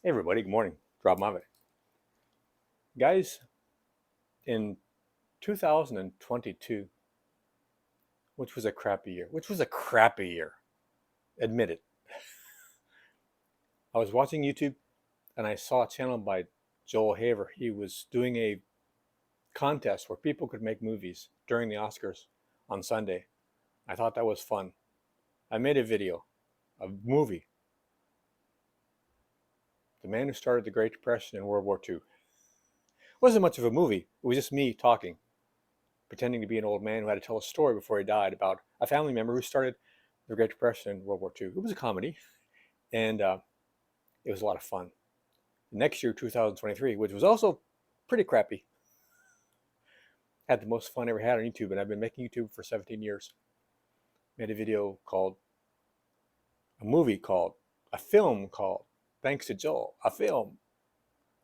Hey everybody, good morning. Rob. Guys, in 2022, which was a crappy year, admit it. I was watching YouTube and I saw a channel by Joel Haver. He was doing a contest where people could make movies during the Oscars on Sunday. I thought that was fun. I made a video, a movie, The Man Who Started the Great Depression in World War II. It wasn't much of a movie, it was just me talking, pretending to be an old man who had to tell a story before he died about a family member who started the Great Depression in World War II. It was a comedy, and it was a lot of fun. Next year, 2023, which was also pretty crappy, had the most fun I ever had on YouTube, and I've been making YouTube for 17 years. Made a video called, a film called, thanks to Joel, a film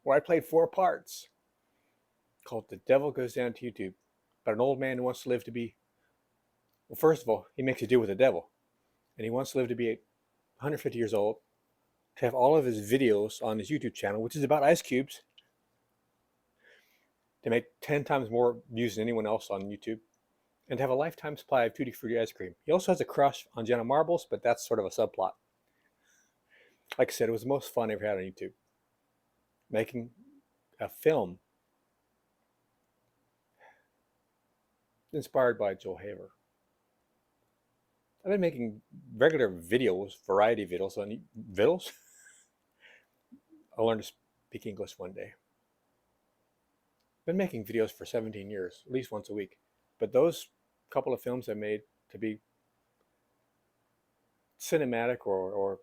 where I played 4 parts called The Devil Goes Down to YouTube, about an old man who wants to live to be, well, first of all, he makes a deal with the devil, and he wants to live to be 150 years old, to have all of his videos on his YouTube channel, which is about ice cubes, to make 10 times more views than anyone else on YouTube, and to have a lifetime supply of Tutti Frutti ice cream. He also has a crush on Jenna Marbles, but that's sort of a subplot. Like I said, it was the most fun I ever had on YouTube. Making a film inspired by Joel Haver. I've been making regular videos, variety videos on videos. I'll learn to speak English one day. I've been making videos for 17 years, at least once a week. But those couple of films I made to be cinematic or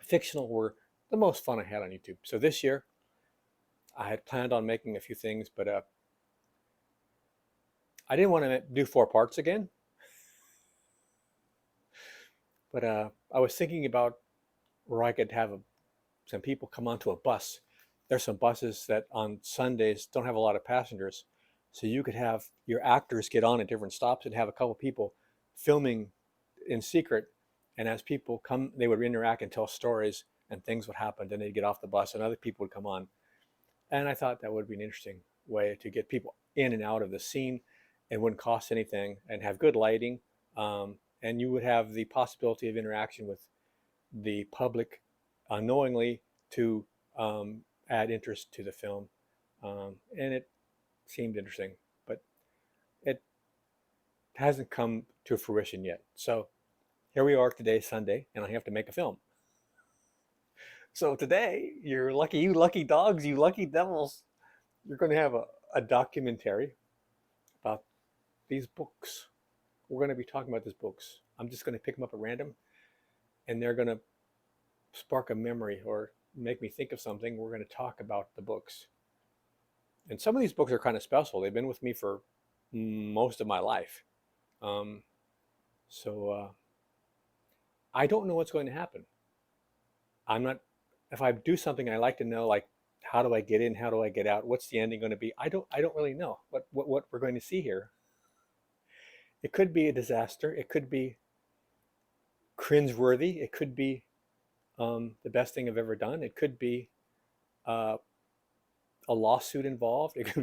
fictional were the most fun I had on YouTube. So this year, I had planned on making a few things, but I didn't want to do 4 parts again. But I was thinking about where I could have some people come onto a bus. There's some buses that on Sundays don't have a lot of passengers. So you could have your actors get on at different stops and have a couple people filming in secret. And as people come, they would interact and tell stories and things would happen. Then they'd get off the bus and other people would come on. And I thought that would be an interesting way to get people in and out of the scene. It wouldn't cost anything and have good lighting. And you would have the possibility of interaction with the public unknowingly to add interest to the film. And it seemed interesting, but it hasn't come to fruition yet. So here we are today, Sunday, and I have to make a film. So today, you lucky dogs, you lucky devils, you're going to have a documentary about these books. We're going to be talking about these books. I'm just going to pick them up at random, and they're going to spark a memory or make me think of something. We're going to talk about the books. And some of these books are kind of special. They've been with me for most of my life. Um, so I don't know what's going to happen. I'm not, if I do something, I like to know, like, how do I get in? How do I get out? What's the ending going to be? I don't really know what we're going to see here. It could be a disaster. It could be cringeworthy. It could be the best thing I've ever done. It could be uh, a lawsuit involved. It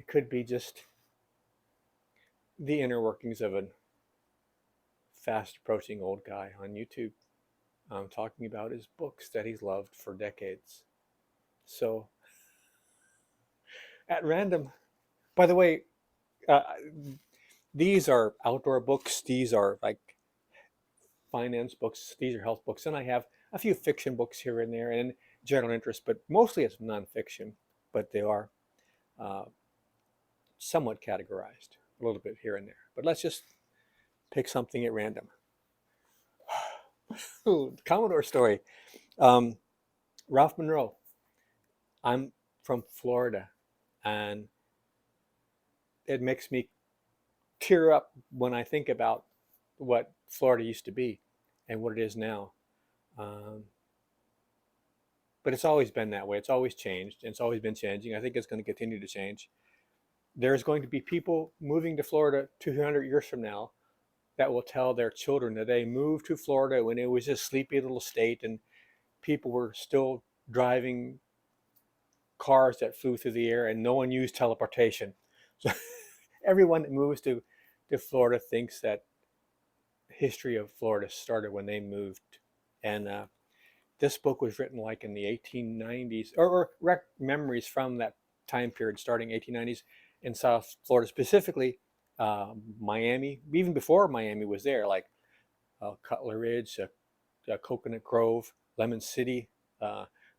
could be just the inner workings of a fast approaching old guy on YouTube talking about his books that he's loved for decades. So at random, by the way, uh, these are outdoor books. These are like finance books. These are health books. And I have a few fiction books here and there and general interest, but mostly it's nonfiction. But they are uh, somewhat categorized a little bit here and there. But let's just pick something at random. Ooh, Commodore story. Um, Ralph Monroe. I'm from Florida, and it makes me tear up when I think about what Florida used to be and what it is now. Um, but it's always been that way. It's always changed. And it's always been changing. I think it's going to continue to change. There's going to be people moving to Florida 200 years from now that will tell their children that they moved to Florida when it was a sleepy little state and people were still driving cars that flew through the air, and no one used teleportation. So everyone that moves to Florida thinks that history of Florida started when they moved. And this book was written like in the 1890s, or memories from that time period, starting 1890s in South Florida, specifically Miami, even before Miami was there, like Cutler Ridge, Coconut Grove, Lemon City,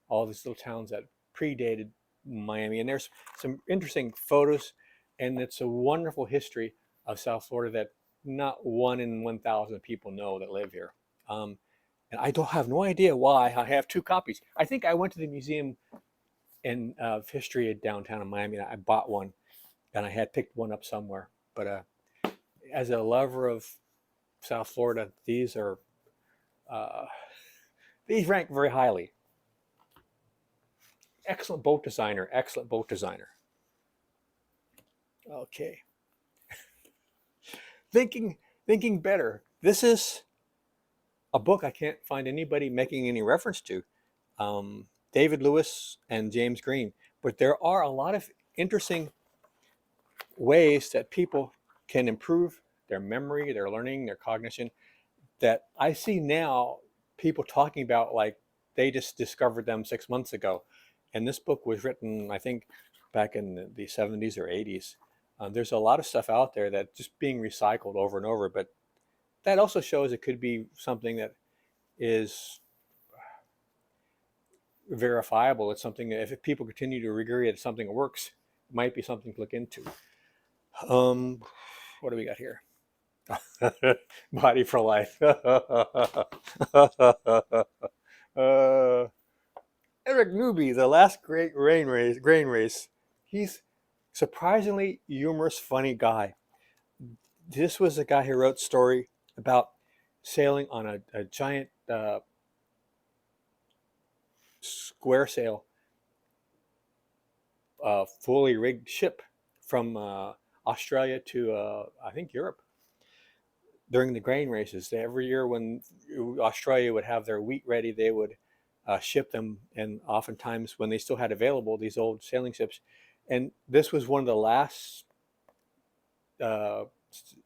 all these little towns that predated Miami. And there's some interesting photos, and it's a wonderful history of South Florida that not 1 in 1,000 people know that live here. And I don't have no idea why I have 2 copies. I think I went to the Museum of History at downtown in Miami, and I bought one, and I had picked one up somewhere. But as a lover of South Florida, these rank very highly. Excellent boat designer, excellent boat designer. Okay. Thinking better. This is a book I can't find anybody making any reference to. David Lewis and James Green. But there are a lot of interesting ways that people can improve their memory, their learning, their cognition, that I see now people talking about like they just discovered them 6 months ago. And this book was written, I think, back in the 70s or 80s. There's a lot of stuff out there that just being recycled over and over, but that also shows it could be something that is verifiable. It's something that if people continue to regurgitate something that works, it might be something to look into. What do we got here? Body for life. Eric Newby, the last great grain race. He's surprisingly humorous, funny guy. This was a guy who wrote a story about sailing on a giant square sail, fully rigged ship from Australia to I think Europe during the grain races. Every year when Australia would have their wheat ready, they would ship them, and oftentimes when they still had available these old sailing ships. And this was one of the last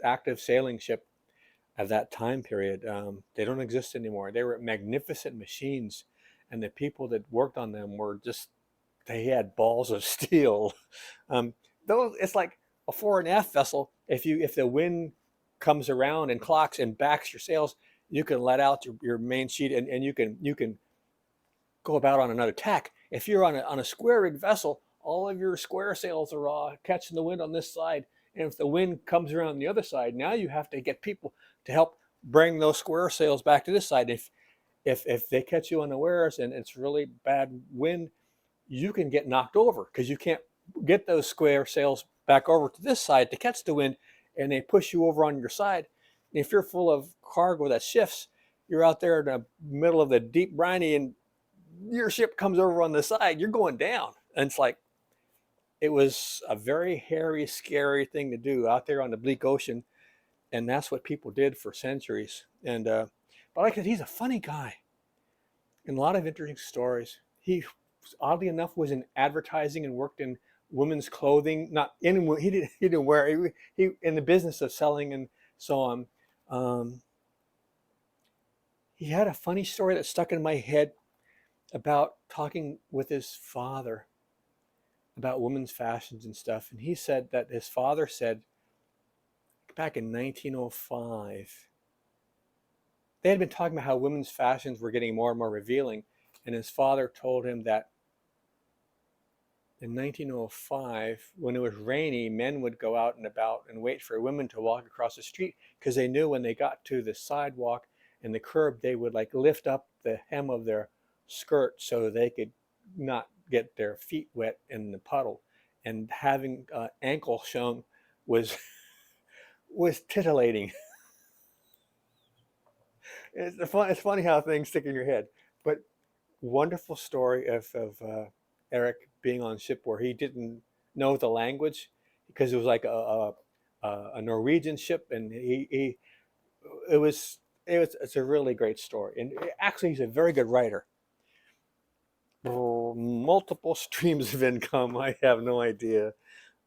active sailing ship of that time period. They don't exist anymore. They were magnificent machines, and the people that worked on them were just, they had balls of steel. Those, it's like a fore and aft vessel. If the wind comes around and clocks and backs your sails, you can let out your main sheet, and you can go about on another tack. If you're on a square rig vessel, all of your square sails are catching the wind on this side, and if the wind comes around the other side, now you have to get people to help bring those square sails back to this side. If they catch you unawares and it's really bad wind, you can get knocked over because you can't get those square sails back over to this side to catch the wind, and they push you over on your side. And if you're full of cargo that shifts, you're out there in the middle of the deep briny, and your ship comes over on the side, you're going down. And it's like, it was a very hairy, scary thing to do out there on the bleak ocean. And that's what people did for centuries. And but like I said, he's a funny guy and a lot of interesting stories. He, oddly enough, was in advertising and worked in women's clothing. Not in, he didn't wear, he in the business of selling and so on. He had a funny story that stuck in my head about talking with his father about women's fashions and stuff. And he said that his father said back in 1905, they had been talking about how women's fashions were getting more and more revealing. And his father told him that in 1905, when it was rainy, men would go out and about and wait for women to walk across the street, because they knew when they got to the sidewalk and the curb, they would like lift up the hem of their skirt so they could not get their feet wet in the puddle. And having ankle shown was was titillating. It's funny how things stick in your head. But wonderful story of Eric being on ship where he didn't know the language, because it was like a Norwegian ship, and it's a really great story. And actually, he's a very good writer. multiple streams of income. I have no idea.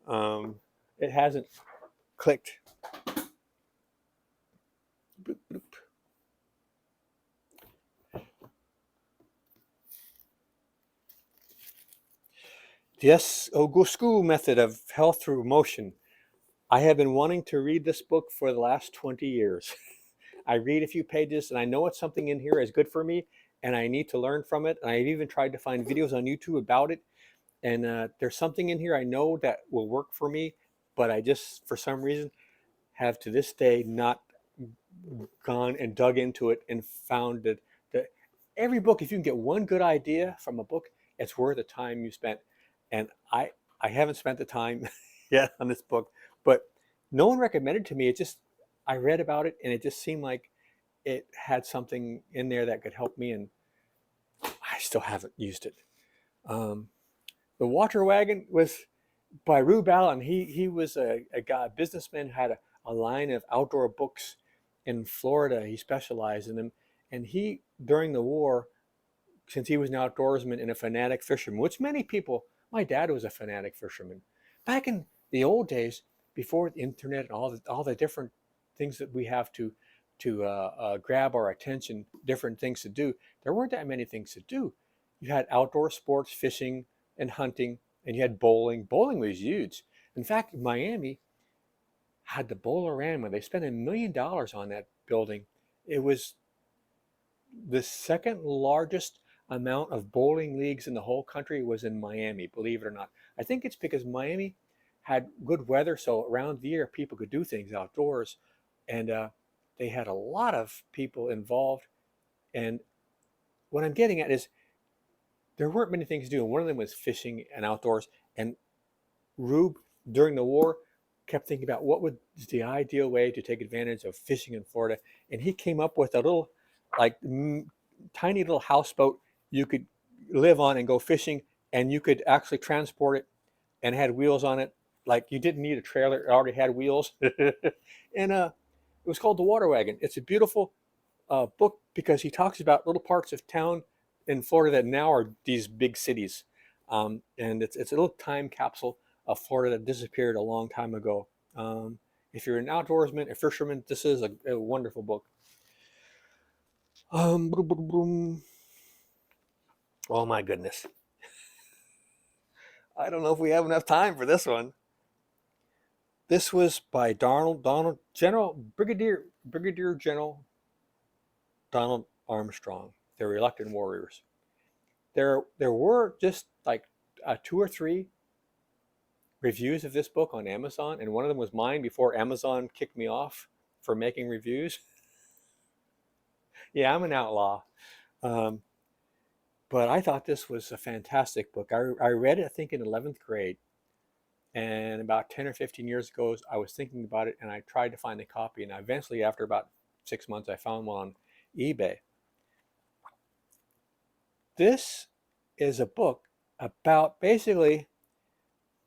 Um, it hasn't clicked. Boop, boop. Yes, Ogu method of health through motion. I have been wanting to read this book for the last 20 years. I read a few pages and I know it's something in here is good for me and I need to learn from it. And I've even tried to find videos on YouTube about it. And there's something in here I know that will work for me, but I just, for some reason, have to this day not gone and dug into it and found that every book, if you can get one good idea from a book, it's worth the time you spent. And I haven't spent the time yet on this book, but no one recommended it to me. It just, I read about it and it just seemed like it had something in there that could help me, and I still haven't used it. Um, the Water Wagon was by Robb. He was a guy, a businessman who had a line of outdoor books in Florida. He specialized in them. And he, during the war, since he was an outdoorsman and a fanatic fisherman, which many people, my dad was a fanatic fisherman. Back in the old days, before the internet and all the different things that we have to grab our attention, different things to do, there weren't that many things to do. You had outdoor sports, fishing and hunting, and you had bowling. Bowling was huge. In fact, Miami had the Bowlerama. They spent $1 million on that building. It was the second largest amount of bowling leagues in the whole country was in Miami, believe it or not. I think it's because Miami had good weather, so around the year people could do things outdoors, and they had a lot of people involved. And what I'm getting at is there weren't many things to do, and one of them was fishing and outdoors. And Rube, during the war, kept thinking about what was the ideal way to take advantage of fishing in Florida, and he came up with a little, like, tiny little houseboat you could live on and go fishing, and you could actually transport it, and it had wheels on it. Like, you didn't need a trailer; it already had wheels, and it was called the Water Wagon. It's a beautiful book because he talks about little parts of town in Florida that now are these big cities. And it's a little time capsule of Florida that disappeared a long time ago. If you're an outdoorsman, a fisherman, this is a wonderful book. Boom, boom, boom. Oh my goodness. I don't know if we have enough time for this one. This was by Brigadier General Donald Armstrong, the Reluctant Warriors. There were just like two or three reviews of this book on Amazon, and one of them was mine before Amazon kicked me off for making reviews. Yeah, I'm an outlaw. Um, but I thought this was a fantastic book. I read it, I think, in 11th grade. And about 10 or 15 years ago, I was thinking about it and I tried to find a copy. And eventually, after about 6 months, I found one on eBay. This is a book about basically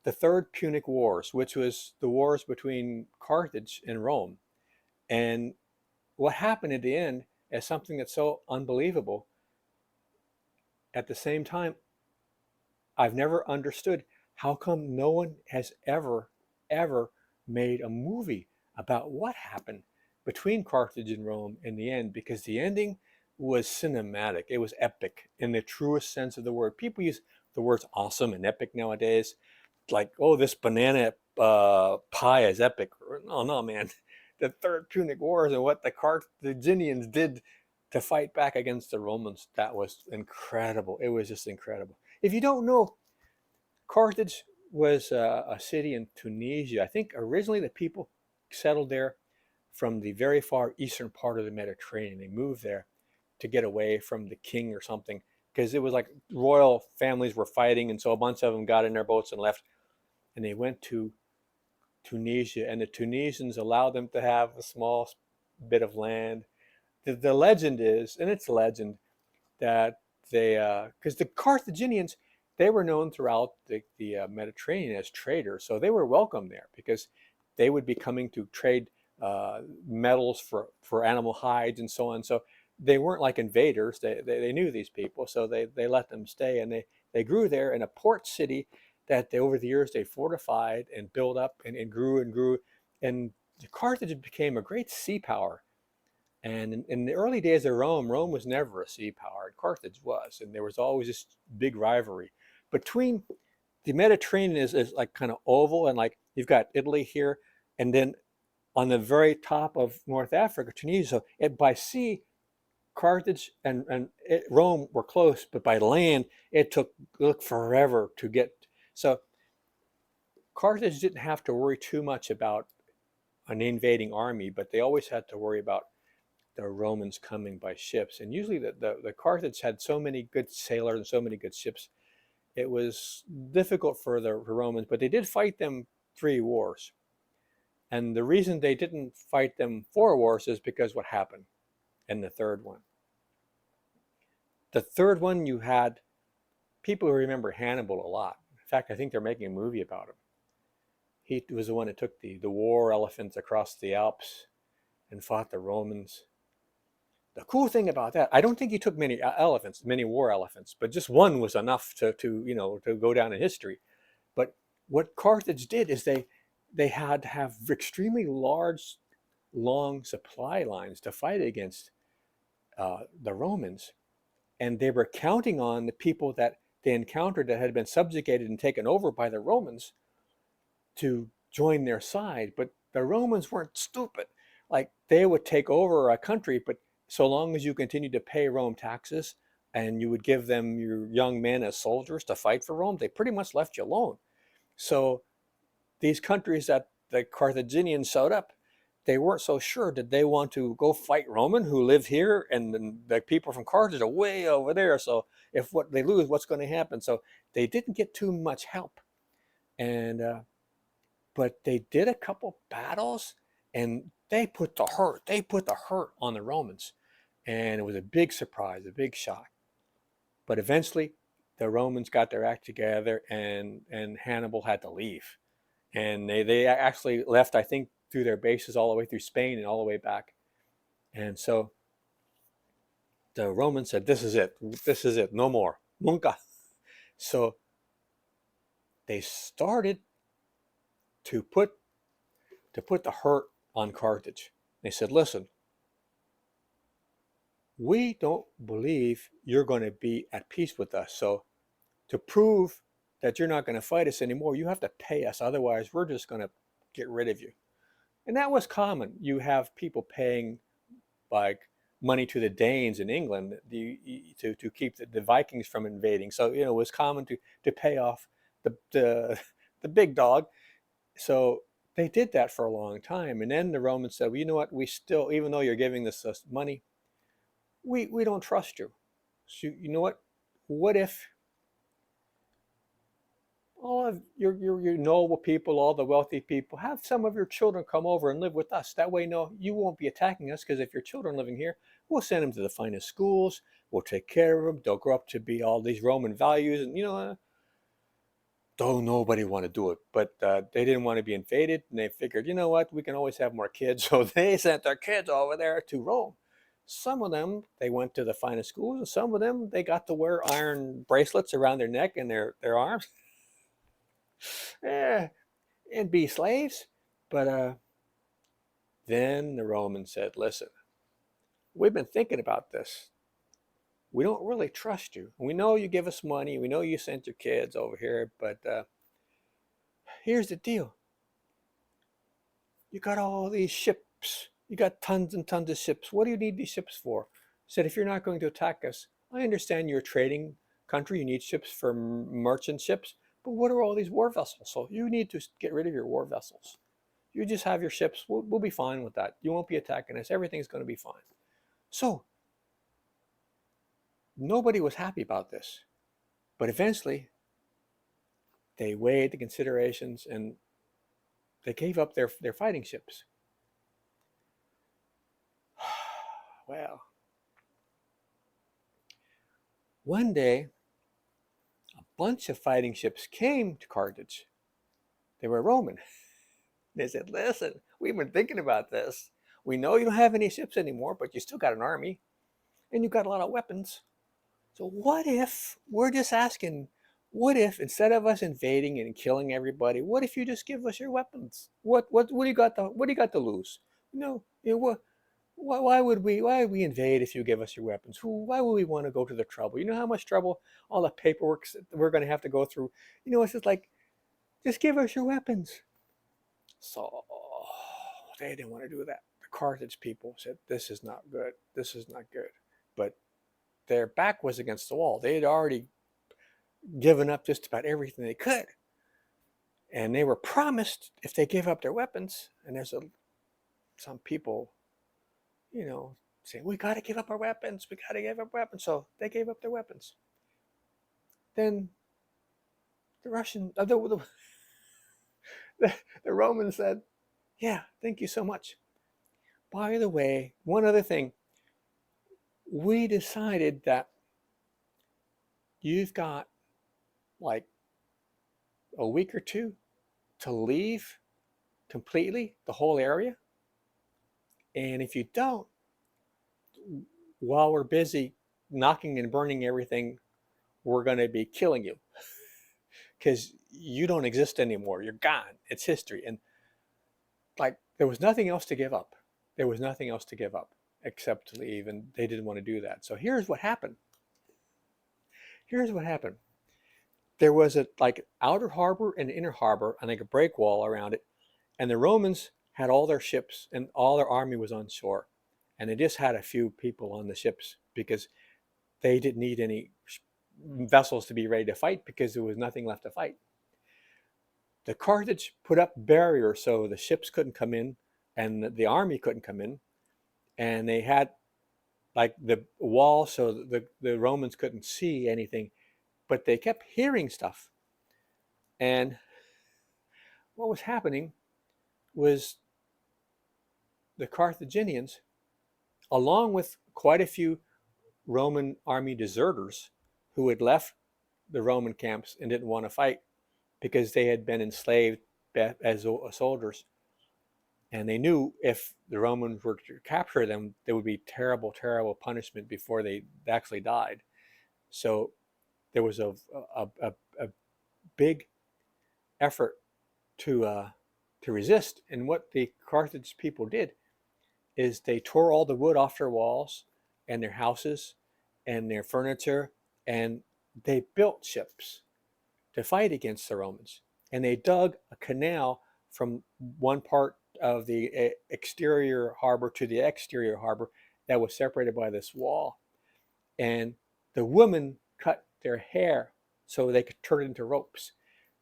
the Third Punic Wars, which was the wars between Carthage and Rome. And what happened at the end is something that's so unbelievable. At the same time, I've never understood how come no one has ever made a movie about what happened between Carthage and Rome in the end, because the ending was cinematic. It was epic in the truest sense of the word. People use the words awesome and epic nowadays, like, oh, this banana pie is epic. No, no, man. The Third Punic Wars and what the Carthaginians did to fight back against the Romans, that was incredible. It was just incredible. If you don't know, Carthage was a city in Tunisia. I think originally the people settled there from the very far eastern part of the Mediterranean. They moved there to get away from the king or something, because it was like royal families were fighting, and so a bunch of them got in their boats and left, and they went to Tunisia, and the Tunisians allowed them to have a small bit of land. The legend is, and it's a legend, that they, because the Carthaginians, they were known throughout the Mediterranean as traders, so they were welcome there because they would be coming to trade metals for animal hides and so on. So they weren't like invaders. They knew these people, so they let them stay, and they grew there in a port city that over the years they fortified and built up and grew and grew. And Carthage became a great sea power. And in the early days of Rome, Rome was never a sea power. Carthage was, and there was always this big rivalry between the Mediterranean is like kind of oval, and like you've got Italy here, and then on the very top of North Africa, Tunisia. So by sea, Carthage and Rome were close, but by land, it took forever to get. So Carthage didn't have to worry too much about an invading army, but they always had to worry about the Romans coming by ships. And usually the Carthage had so many good sailors and so many good ships, it was difficult for the Romans, but they did fight them 3 wars. And the reason they didn't fight them 4 wars is because what happened in the third one. The third one, you had people who remember Hannibal a lot. In fact, I think they're making a movie about him. He was the one that took the war elephants across the Alps and fought the Romans. The cool thing about that, I don't think he took many elephants, many war elephants, but just one was enough to go down in history. But what Carthage did is they had to have extremely large, long supply lines to fight against the Romans, and they were counting on the people that they encountered that had been subjugated and taken over by the Romans to join their side. But the Romans weren't stupid. Like, they would take over a country, but so long as you continued to pay Rome taxes and you would give them your young men as soldiers to fight for Rome, they pretty much left you alone. So these countries that the Carthaginians showed up, they weren't so sure. Did they want to go fight Roman who live here, and the people from Carthage are way over there? So if what they lose, what's going to happen? So they didn't get too much help, and but they did a couple battles, and they put the hurt on the Romans, and it was a big surprise, a big shock. But eventually, the Romans got their act together, and Hannibal had to leave, and they actually left, I think, through their bases all the way through Spain and all the way back. And so the Romans said, this is it, no more, nunca. So they started to put the hurt on Carthage. They said, listen, we don't believe you're going to be at peace with us. So to prove that you're not going to fight us anymore, you have to pay us. Otherwise, we're just going to get rid of you. And that was common. You have people paying like money to the Danes in England to keep the Vikings from invading. So it was common to pay off the big dog. So they did that for a long time, and then the Romans said, well, you know what? We still, even though you're giving us money, we don't trust you. So you know what? What if all of your noble people, all the wealthy people, have some of your children come over and live with us? That way, no, you won't be attacking us, because if your children are living here, we'll send them to the finest schools. We'll take care of them. They'll grow up to be all these Roman values, and though nobody want to do it, but they didn't want to be invaded, and they figured, you know what, we can always have more kids. So they sent their kids over there to Rome. Some of them, they went to the finest schools, and some of them, they got to wear iron bracelets around their neck and their arms, and be slaves. But then the Romans said, listen, we've been thinking about this. We don't really trust you. We know you give us money. We know you sent your kids over here, but here's the deal. You got all these ships. You got tons and tons of ships. What do you need these ships for? Said, if you're not going to attack us, I understand you're a trading country. You need ships for merchant ships. But what are all these war vessels? So you need to get rid of your war vessels. You just have your ships. We'll be fine with that. You won't be attacking us. Everything's going to be fine. So nobody was happy about this. But eventually, they weighed the considerations, and they gave up their fighting ships. Well, one day, a bunch of fighting ships came to Carthage. They were Roman. They said, listen, we've been thinking about this. We know you don't have any ships anymore, but you still got an army. and you got a lot of weapons. So what if we're just asking, what if instead of us invading and killing everybody, what if you just give us your weapons? What do you got to lose? What why would we invade if you give us your weapons? Why would we want to go to the trouble? You know how much trouble all the paperwork that we're going to have to go through. It's just like, just give us your weapons. So they didn't want to do that. The Carthage people said, this is not good. This is not good. But their back was against the wall. They had already given up just about everything they could. And they were promised if they gave up their weapons, and there's some people, saying, we got to give up our weapons. We got to give up weapons. So they gave up their weapons. Then the Russian, the Romans said, yeah, thank you so much. By the way, one other thing, we decided that you've got like a week or two to leave completely the whole area. And if you don't, while we're busy knocking and burning everything, we're going to be killing you because you don't exist anymore. You're gone. It's history. And like, there was nothing else to give up. There was nothing else to give up except to leave. And they didn't want to do that. So here's what happened. There was a like outer harbor and inner harbor, and like a break wall around it. And the Romans had all their ships and all their army was on shore. And they just had a few people on the ships because they didn't need any vessels to be ready to fight because there was nothing left to fight. The Carthage put up barriers so the ships couldn't come in and the army couldn't come in. And they had like the wall so the Romans couldn't see anything, but they kept hearing stuff. And what was happening was the Carthaginians, along with quite a few Roman army deserters who had left the Roman camps and didn't want to fight because they had been enslaved as soldiers. And they knew if the Romans were to capture them, there would be terrible, terrible punishment before they actually died. So there was a big effort to resist. And what the Carthage people did is they tore all the wood off their walls and their houses and their furniture, and they built ships to fight against the Romans. And they dug a canal from one part of the exterior harbor to the exterior harbor that was separated by this wall. And the women cut their hair so they could turn it into ropes.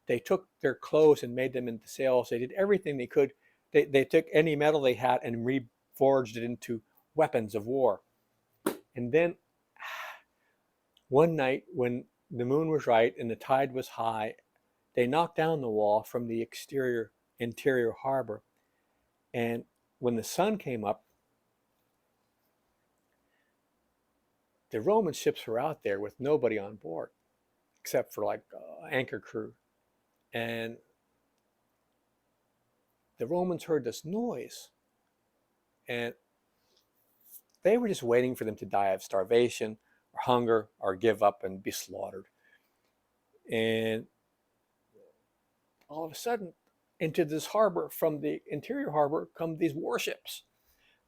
They took their clothes and made them into sails. They did everything they could. They took any metal they had and reforged it into weapons of war. And then one night when the moon was right and the tide was high, they knocked down the wall from the interior harbor. And when the sun came up, the Roman ships were out there with nobody on board except for like anchor crew. And the Romans heard this noise, and they were just waiting for them to die of starvation or hunger or give up and be slaughtered. And all of a sudden, into this harbor from the interior harbor come these warships,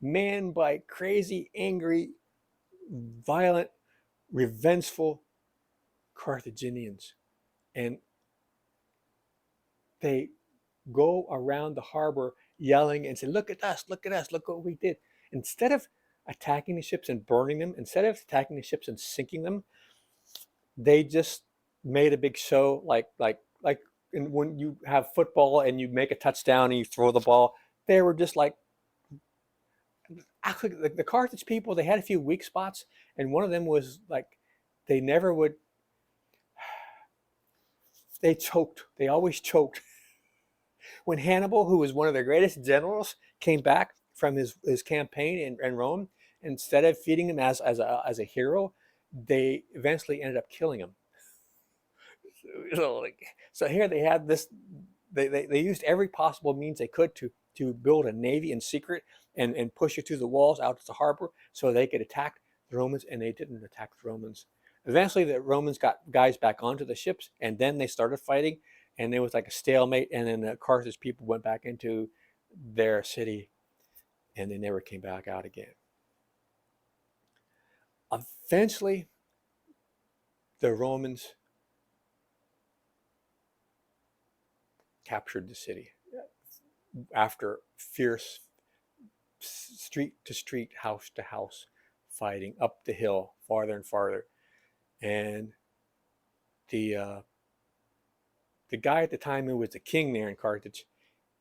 manned by crazy, angry, violent, revengeful Carthaginians. And they go around the harbor yelling and say, look at us, look what we did. Instead of attacking the ships and burning them, instead of attacking the ships and sinking them, they just made a big show like when you have football and you make a touchdown and you throw the ball. They were just like, actually, the Carthage people, they had a few weak spots, and one of them was like, they never would, they choked. They always choked. When Hannibal, who was one of their greatest generals, came back from his campaign in Rome, instead of feeding him as a hero, they eventually ended up killing him. So here they had this, they used every possible means they could to build a navy in secret and push it through the walls out to the harbor so they could attack the Romans, and they didn't attack the Romans. Eventually, the Romans got guys back onto the ships, and then they started fighting, and there was like a stalemate. And then the Carthage people went back into their city, and they never came back out again. Eventually, the Romans captured the city after fierce street to street, house to house fighting up the hill, farther and farther. And the guy at the time who was the king there in Carthage,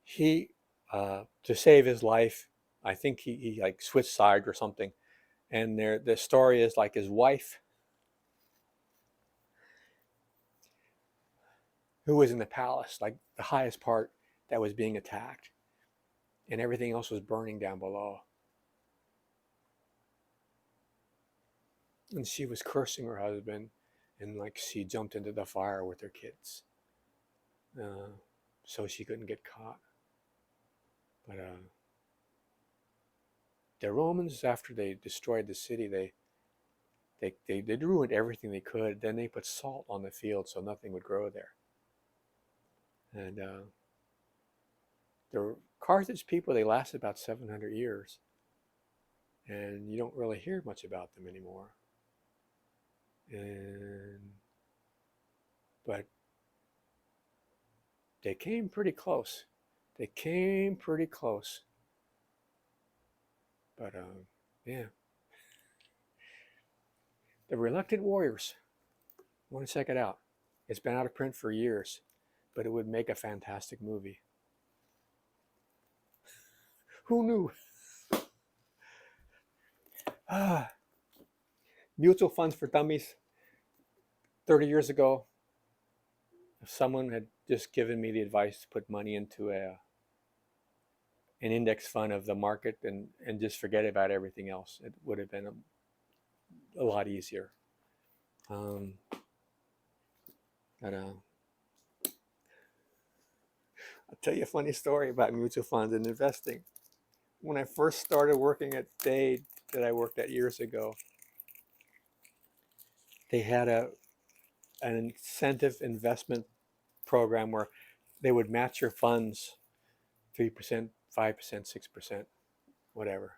he to save his life, I think he like switched sides or something. And the story is like his wife, who was in the palace, like the highest part, that was being attacked, and everything else was burning down below. And she was cursing her husband, and like she jumped into the fire with her kids, so she couldn't get caught. But the Romans, after they destroyed the city, they ruined everything they could. Then they put salt on the field so nothing would grow there. And the Carthage people, they lasted about 700 years, and you don't really hear much about them anymore. But they came pretty close. They came pretty close. But yeah, The Reluctant Warriors. I want to check it out. It's been out of print for years, but it would make a fantastic movie. Who knew? Mutual funds for dummies. 30 years ago, if someone had just given me the advice to put money into an index fund of the market and just forget about everything else, it would have been a lot easier. But I'll tell you a funny story about mutual funds and investing. When I first started working at Dade, that I worked at years ago, they had an incentive investment program where they would match your funds 3%, 5%, 6%, whatever.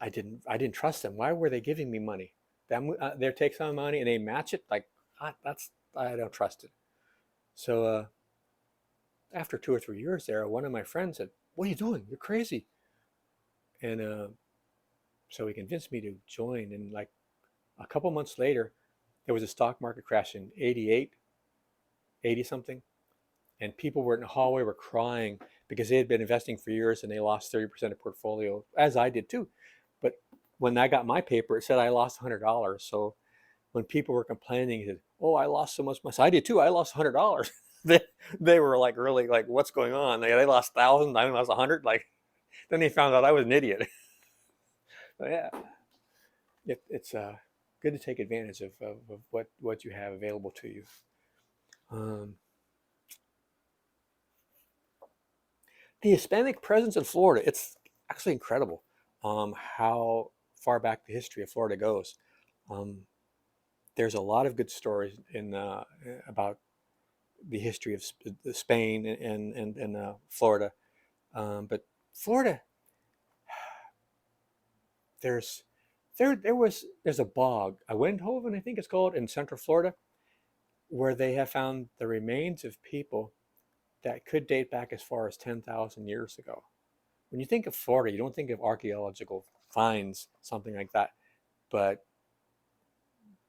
I didn't trust them. Why were they giving me money? They take some money and they match it. Like I don't trust it. So after 2 or 3 years there, one of my friends said, "What are you doing? You're crazy." And so he convinced me to join. And like a couple months later, there was a stock market crash in 88, 80 something. And people were in the hallway were crying because they had been investing for years and they lost 30% of portfolio, as I did too. But when I got my paper, it said I lost $100. So when people were complaining, said, "Oh, I lost so much money." So I did too. I lost $100. they were like really like, "What's going on?" They lost thousands. I lost 100. Like then they found out I was an idiot. So yeah, it's good to take advantage of what you have available to you. The Hispanic presence in Florida, it's actually incredible how far back the history of Florida goes. There's a lot of good stories about the history of Spain and Florida. But Florida, there's a bog, a Windhoven, I think it's called, in Central Florida, where they have found the remains of people that could date back as far as 10,000 years ago. When you think of Florida, you don't think of archaeological finds, something like that. But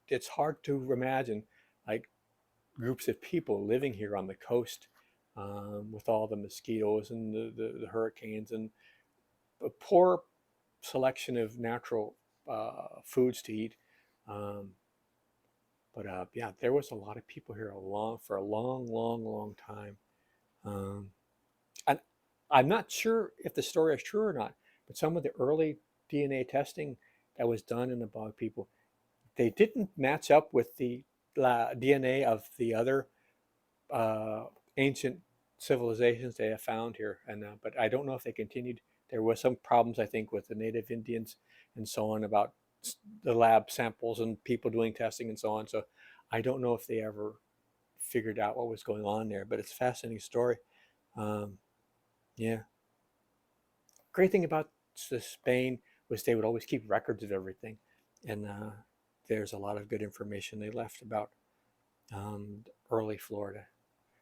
it's hard to imagine like groups of people living here on the coast with all the mosquitoes and the hurricanes and a poor selection of natural foods to eat. But yeah, there was a lot of people here for a long time. And I'm not sure if the story is true or not, but some of the early DNA testing that was done in the bog people, they didn't match up with the DNA of the other ancient civilizations they have found here. And but I don't know if they continued There was some problems, I think, with the native Indians and so on about the lab samples and people doing testing and so on. So I don't know if they ever figured out what was going on there, but it's a fascinating story. Um, yeah. Great thing about Spain was they would always keep records of everything. And there's a lot of good information they left about early Florida.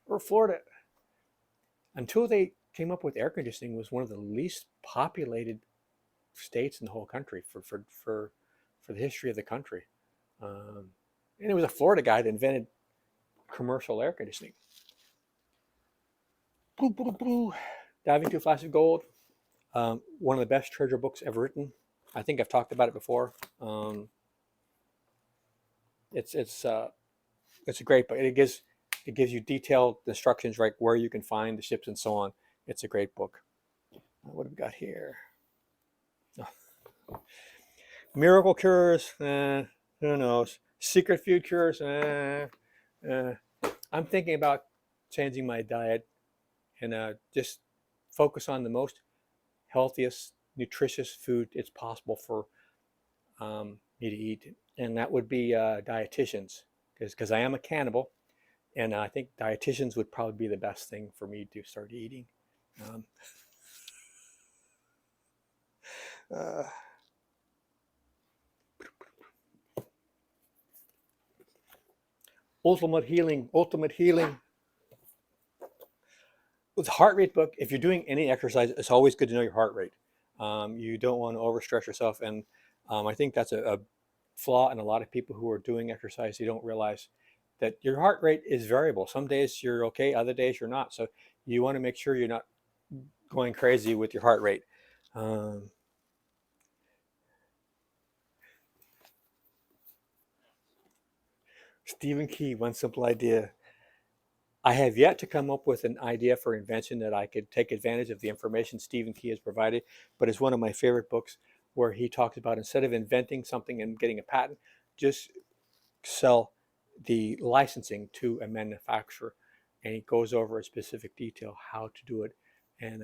Or Florida, until they came up with air conditioning, was one of the least populated states in the whole country for the history of the country. Um, and it was a Florida guy that invented commercial air conditioning. Boo, boo, boo. Diving into a Flash of Gold. One of the best treasure books ever written. I think I've talked about it before. It's a great book. It gives you detailed instructions, right, where you can find the ships and so on. It's a great book. What have we got here? Oh. Miracle cures, who knows? Secret food cures, I'm thinking about changing my diet and just focus on the most healthiest, nutritious food it's possible for me to eat, and that would be dietitians, because I am a cannibal, and I think dietitians would probably be the best thing for me to start eating. Um, uh, ultimate healing, ultimate healing. With the heart rate book, if you're doing any exercise, it's always good to know your heart rate. You don't want to overstress yourself, and I think that's a flaw in a lot of people who are doing exercise. You don't realize that your heart rate is variable. Some days you're okay, other days you're not. So you want to make sure you're not going crazy with your heart rate. Stephen Key, One Simple Idea. I have yet to come up with an idea for invention that I could take advantage of the information Stephen Key has provided, but it's one of my favorite books where he talks about, instead of inventing something and getting a patent, just sell the licensing to a manufacturer. And he goes over in specific detail how to do it. And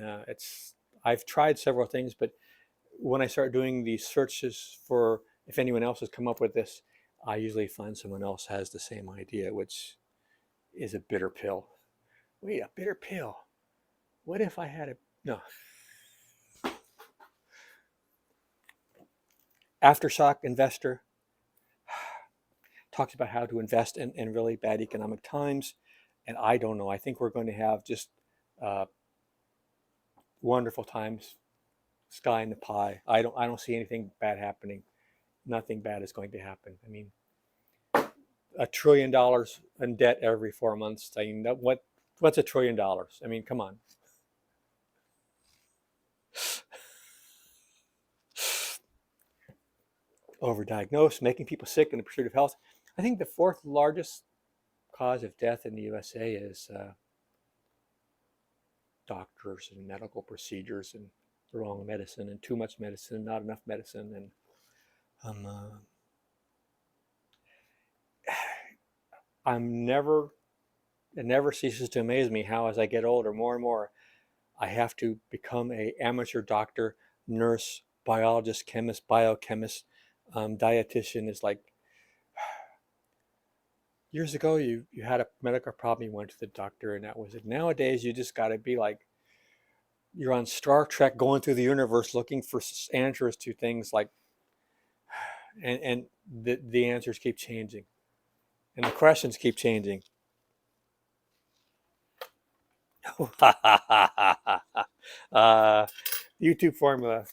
I've tried several things, but when I start doing these searches for if anyone else has come up with this, I usually find someone else has the same idea, which is a bitter pill. Wait, a bitter pill. What if I had a no? Aftershock investor talks about how to invest in really bad economic times, and I don't know. I think we're going to have just uh, wonderful times, sky in the pie. I don't see anything bad happening. Nothing bad is going to happen. I mean, $1 trillion in debt every 4 months. I mean, what's $1 trillion? I mean, come on. Overdiagnosed, making people sick in the pursuit of health. I think the fourth largest cause of death in the USA is doctors and medical procedures and the wrong medicine and too much medicine, not enough medicine. And it never ceases to amaze me how, as I get older, more and more, I have to become a amateur doctor, nurse, biologist, chemist, biochemist, dietitian. Is like, years ago, you had a medical problem, you went to the doctor, and that was it. Nowadays, you just got to be like, you're on Star Trek going through the universe looking for answers to things like, and the answers keep changing, and the questions keep changing. YouTube formula.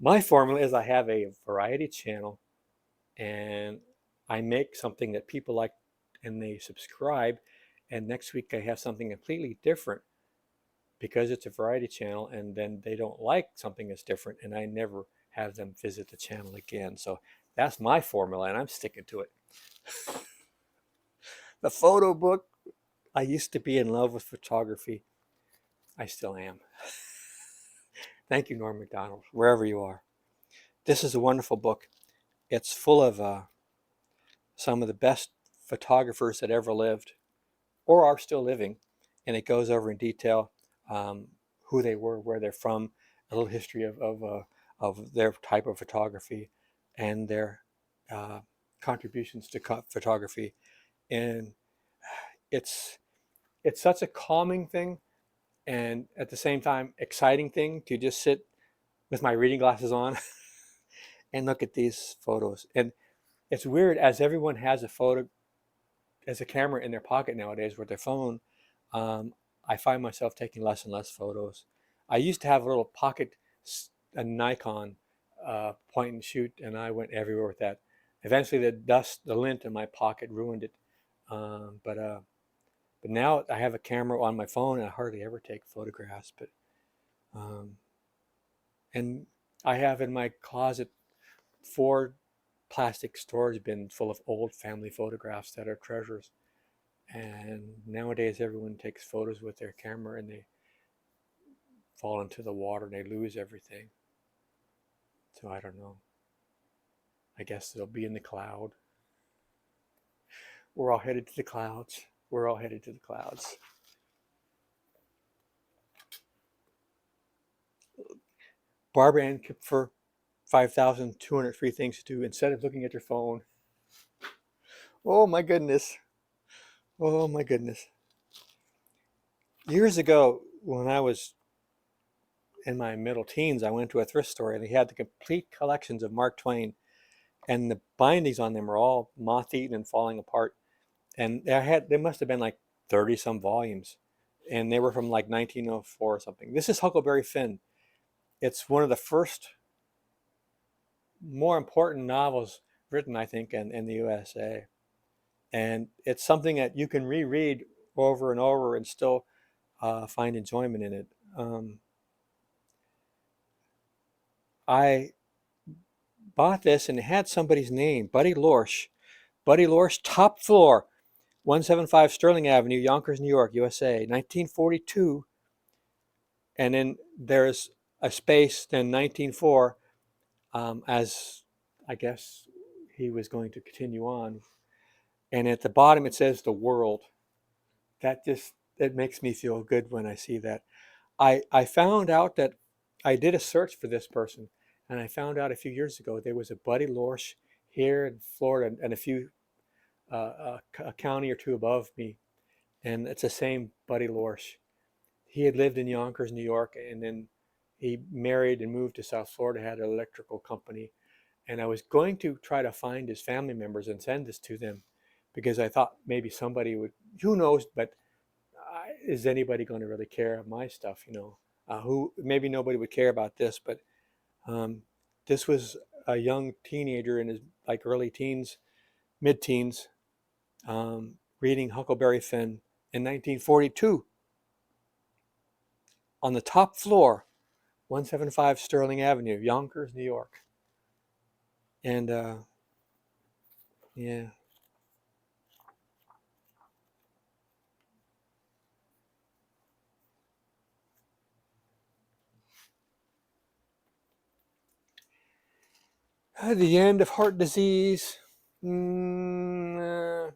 My formula is I have a variety channel, and I make something that people like, and they subscribe. And next week I have something completely different because it's a variety channel, and then they don't like something that's different, and I never have them visit the channel again. So that's my formula, and I'm sticking to it. The photo book. I used to be in love with photography. I still am. Thank you, Norm Macdonald, wherever you are. This is a wonderful book. It's full of some of the best photographers that ever lived or are still living, and it goes over in detail who they were, where they're from, little history of their type of photography and their uh, contributions to photography. And it's it's such a calming thing, and at the same time exciting thing to just sit with my reading glasses on and look at these photos. And it's weird, as everyone has a photo as a camera in their pocket nowadays with their phone. um, I find myself taking less and less photos. I used to have a little pocket, a Nikon point and shoot, and I went everywhere with that. Eventually the dust, the lint in my pocket ruined it. But now I have a camera on my phone and I hardly ever take photographs. But um, and I have in my closet 4 plastic storage bins full of old family photographs that are treasures. And nowadays everyone takes photos with their camera and they fall into the water and they lose everything. So I don't know. I guess they'll be in the cloud. We're all headed to the clouds. We're all headed to the clouds. Barbara Ann Kipfer, 5,203 things to do instead of looking at your phone. Oh my goodness. Oh my goodness. Years ago, when I was in my middle teens, I went to a thrift store and they had the complete collections of Mark Twain, and the bindings on them were all moth-eaten and falling apart. And there must have been like 30 some volumes, and they were from like 1904 or something. This is Huckleberry Finn. It's one of the first more important novels written, I think, in the USA. And it's something that you can reread over and over and still find enjoyment in it. I bought this and it had somebody's name, Buddy Lorsch. Buddy Lorsch, top floor, 175 Sterling Avenue, Yonkers, New York, USA, 1942. And then there's a space, then 1904, as I guess he was going to continue on. And at the bottom it says the world. It makes me feel good when I see that. I found out that I did a search for this person, and I found out a few years ago there was a Buddy Lorsch here in Florida, and a county or two above me, and it's the same Buddy Lorsch. He had lived in Yonkers, New York, and then he married and moved to South Florida, had an electrical company. And I was going to try to find his family members and send this to them because I thought maybe somebody would, who knows, but is anybody going to really care of my stuff? Who maybe nobody would care about this, but um, this was a young teenager in his like early teens, mid-teens, reading Huckleberry Finn in 1942 on the top floor, 175 Sterling Avenue, Yonkers, New York. And yeah. The end of heart disease. Heart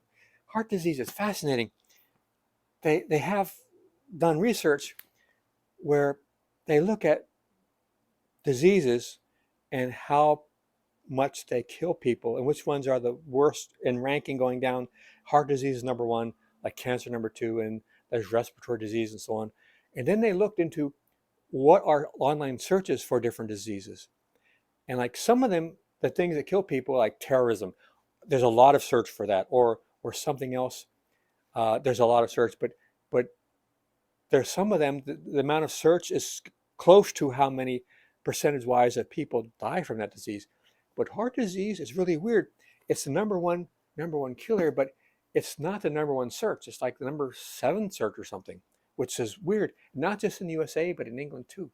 disease is fascinating. They have done research where they look at diseases and how much they kill people and which ones are the worst in ranking going down. Heart disease is number 1, like cancer number 2, and there's respiratory disease and so on. And then they looked into what are online searches for different diseases. And like some of them, the things that kill people, like terrorism, there's a lot of search for that, or something else. There's a lot of search, but there's some of them. The amount of search is close to how many percentage-wise that people die from that disease. But heart disease is really weird. It's the number one killer, but it's not the number 1 search. It's like the number 7 search or something, which is weird. Not just in the USA, but in England too.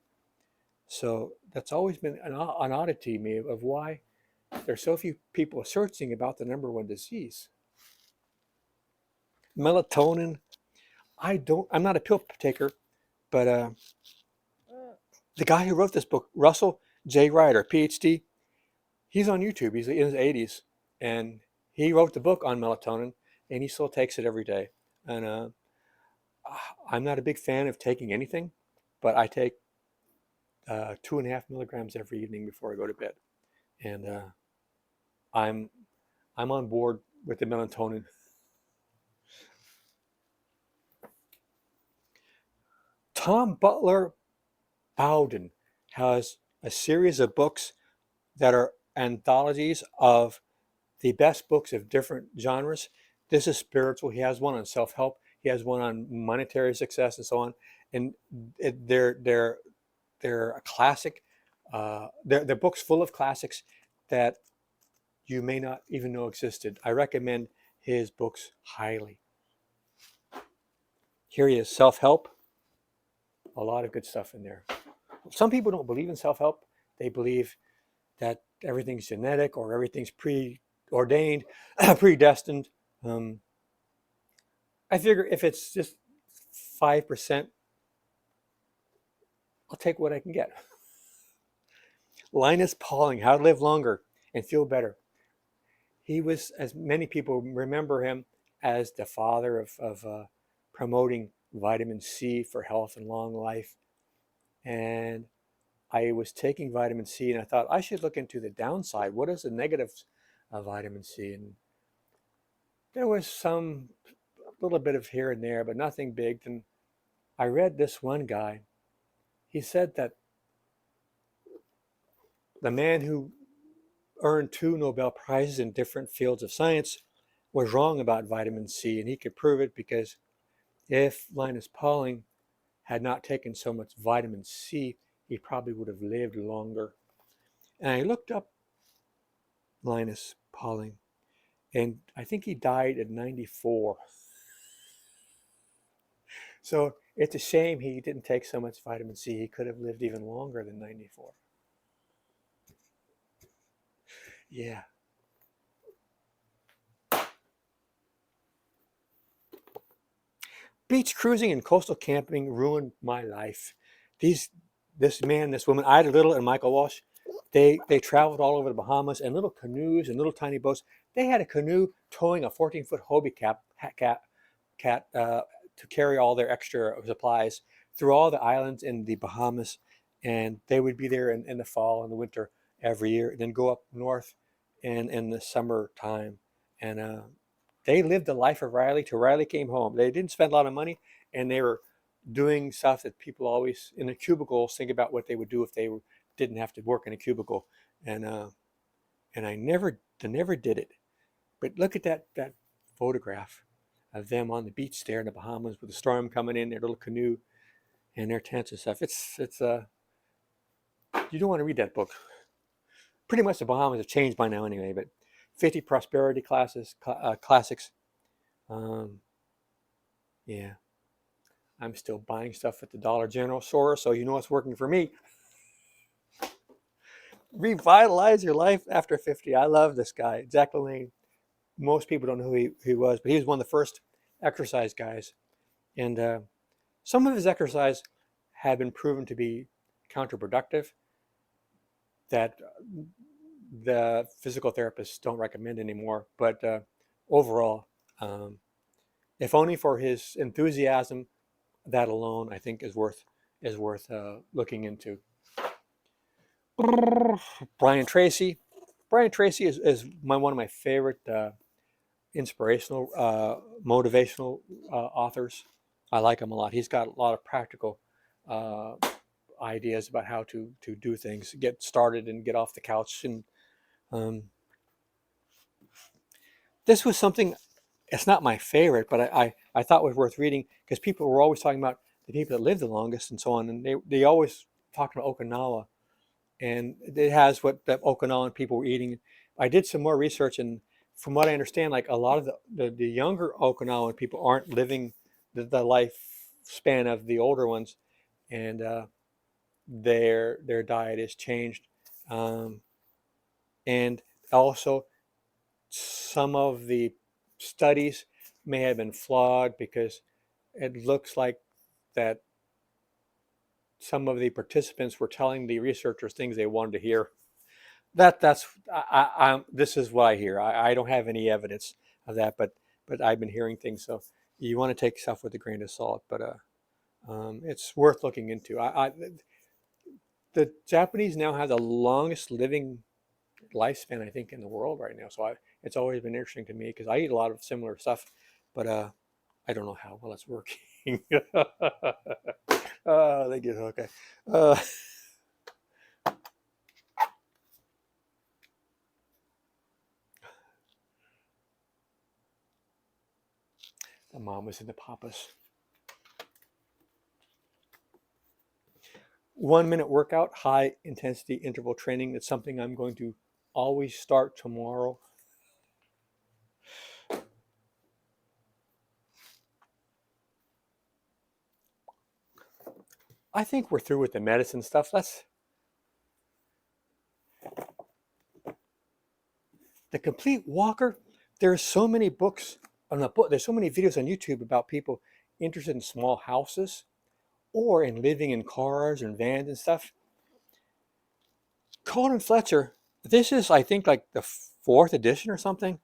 So that's always been an oddity to me of why there's so few people searching about the number 1 disease. Melatonin. I'm not a pill taker, but the guy who wrote this book, Russell J. Ryder, PhD, he's on YouTube. He's in his 80s, and he wrote the book on melatonin, and he still takes it every day. And I'm not a big fan of taking anything, but I take 2.5 milligrams every evening before I go to bed. And I'm I'm on board with the melatonin. Tom Butler Bowden has a series of books that are anthologies of the best books of different genres. This is spiritual. He has one on self-help. He has one on monetary success and so on. And they're a classic. They're books full of classics that you may not even know existed. I recommend his books highly. Here he is, self-help. A lot of good stuff in there. Some people don't believe in self-help. They believe that everything's genetic or everything's preordained, predestined. Um, I figure if it's just 5%, I'll take what I can get. Linus Pauling, How to Live Longer and Feel Better. He was, as many people remember him, as the father of promoting vitamin C for health and long life. And I was taking vitamin C and I thought I should look into the downside. What is the negatives of vitamin C? And there was some little bit of here and there, but nothing big. And I read this one guy. He said that the man who earned 2 Nobel Prizes in different fields of science was wrong about vitamin C, and he could prove it because if Linus Pauling had not taken so much vitamin C, he probably would have lived longer. And I looked up Linus Pauling, and I think he died at 94. So it's a shame he didn't take so much vitamin C. He could have lived even longer than 94. Yeah. Beach cruising and coastal camping ruined my life. This man, this woman, Ida Little and Michael Walsh, they traveled all over the Bahamas in little canoes and little tiny boats. They had a canoe towing a 14-foot Hobie cat to carry all their extra supplies through all the islands in the Bahamas, and they would be there in the fall and the winter every year, and then go up north in the summertime. And they lived the life of Riley till Riley came home. They didn't spend a lot of money, and they were doing stuff that people always in the cubicles think about what they would do if they didn't have to work in a cubicle. And I never did it. But look at that photograph of them on the beach there in the Bahamas with the storm coming in, their little canoe and their tents and stuff. It's you don't want to read that book. Pretty much the Bahamas have changed by now anyway. But 50 prosperity classics. Um, yeah, I'm still buying stuff at the Dollar General store, so you know it's working for me. Revitalize your life after 50. I love this guy, Jack LaLanne. Most people don't know who he was, but he was one of the first exercise guys. And some of his exercise have been proven to be counterproductive, that the physical therapists don't recommend anymore. But overall, if only for his enthusiasm, that alone I think is worth looking into. Brian Tracy. Brian Tracy is one of my favorite inspirational, motivational authors. I like him a lot. He's got a lot of practical uh, ideas about how to do things, get started and get off the couch. And um, this was something, it's not my favorite, but I thought was worth reading because people were always talking about the people that live the longest and so on. And they always talked about Okinawa, and it has what the Okinawan people were eating. I did some more research, and from what I understand, like a lot of the younger Okinawan people aren't living the lifespan of the older ones, and their diet is changed, and also some of the studies may have been flawed because it looks like that some of the participants were telling the researchers things they wanted to hear. That's this is what I hear. I don't have any evidence of that, but I've been hearing things. So you want to take stuff with a grain of salt, but it's worth looking into. the Japanese now have the longest living lifespan, I think, in the world right now. So it's always been interesting to me because I eat a lot of similar stuff, but I don't know how well it's working. They get okay. Uh, the mom was in the papas. 1 minute workout, high intensity interval training. That's something I'm going to always start tomorrow. I think we're through with the medicine stuff. The Complete Walker. There's so many books on the book. There's so many videos on YouTube about people interested in small houses or in living in cars and vans and stuff. Colin Fletcher, this is, I think, like the fourth edition or something.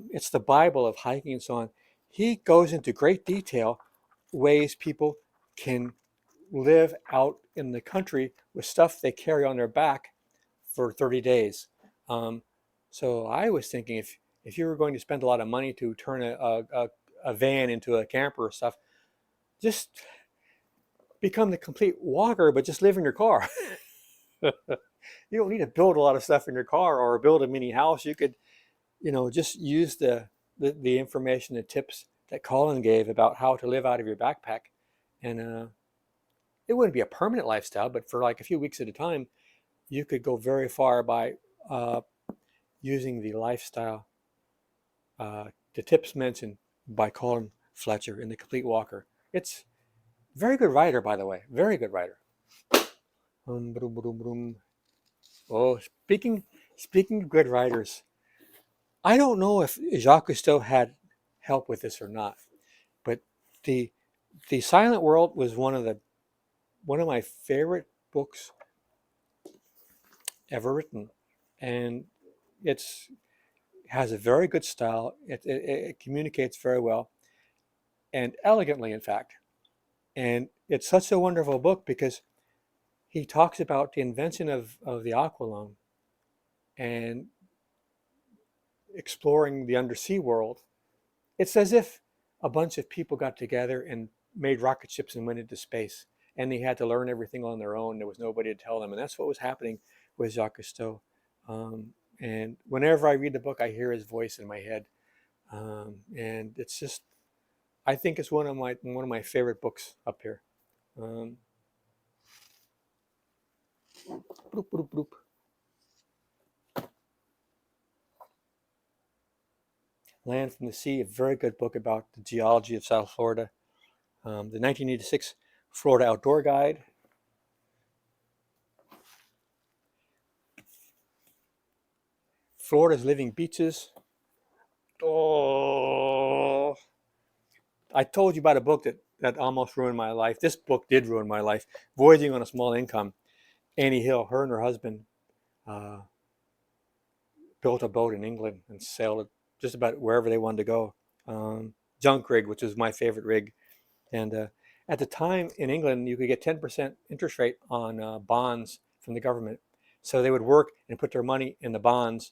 It's the Bible of hiking and so on. He goes into great detail ways people can live out in the country with stuff they carry on their back for 30 days. Um, so I was thinking if you were going to spend a lot of money to turn a van into a camper or stuff, just become the Complete Walker, but just live in your car. You don't need to build a lot of stuff in your car or build a mini house. You could, just use the information, the tips that Colin gave about how to live out of your backpack. And it wouldn't be a permanent lifestyle, but for like a few weeks at a time, you could go very far by using the lifestyle, the tips mentioned by Colin Fletcher in The Complete Walker. It's very good writer, by the way. Very good writer. Oh, speaking of good writers, I don't know if Jacques Cousteau had help with this or not, but the the Silent World was one of my favorite books ever written, and it's has a very good style. It communicates very well and elegantly, in fact. And it's such a wonderful book because he talks about the invention of the aqualung and exploring the undersea world. It's as if a bunch of people got together and made rocket ships and went into space. And they had to learn everything on their own. There was nobody to tell them. And that's what was happening with Jacques Cousteau. And whenever I read the book, I hear his voice in my head. And it's just, I think it's one of my favorite books up here. Um, bloop, bloop, bloop. Land from the Sea, a very good book about the geology of South Florida. The 1986 Florida Outdoor Guide. Florida's Living Beaches. Oh, I told you about a book that almost ruined my life. This book did ruin my life. Voyaging on a Small Income. Annie Hill, her and her husband uh, built a boat in England and sailed it just about wherever they wanted to go. Junk rig, which is my favorite rig. And at the time in England, you could get 10% interest rate on bonds from the government. So they would work and put their money in the bonds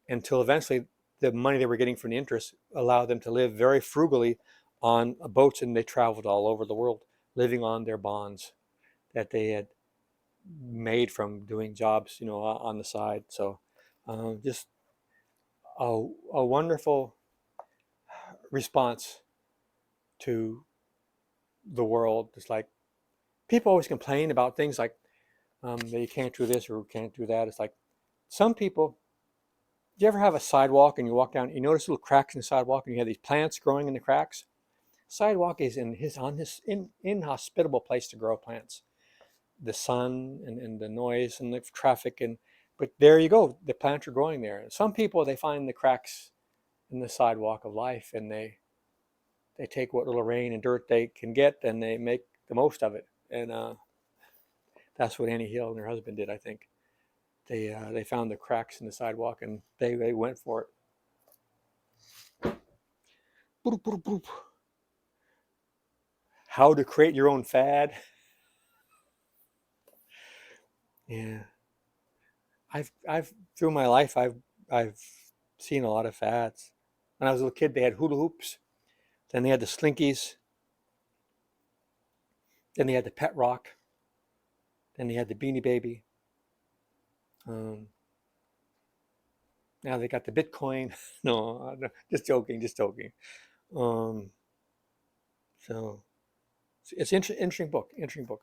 until eventually the money they were getting from the interest allowed them to live very frugally on boats, and they traveled all over the world living on their bonds that they had made from doing jobs, on the side. So just a wonderful response to the world. It's like people always complain about things like that you can't do this or can't do that. It's like some people. Do you ever have a sidewalk and you walk down, you notice little cracks in the sidewalk and you have these plants growing in the cracks? Sidewalk is inhospitable place to grow plants. The sun and the noise and the traffic, but there you go, the plants are growing there. Some people, they find the cracks in the sidewalk of life, and they take what little rain and dirt they can get and they make the most of it. And that's what Annie Hill and her husband did, I think. They found the cracks in the sidewalk and they went for it. Boop, boop, boop. How to create your own fad. Yeah, I've through my life I've seen a lot of fads. When I was a little kid, they had hula hoops. Then they had the slinkies. Then they had the pet rock. Then they had the beanie baby. Um, Now they got the Bitcoin. No, no, just joking, just joking. Um, so it's interesting book, interesting book.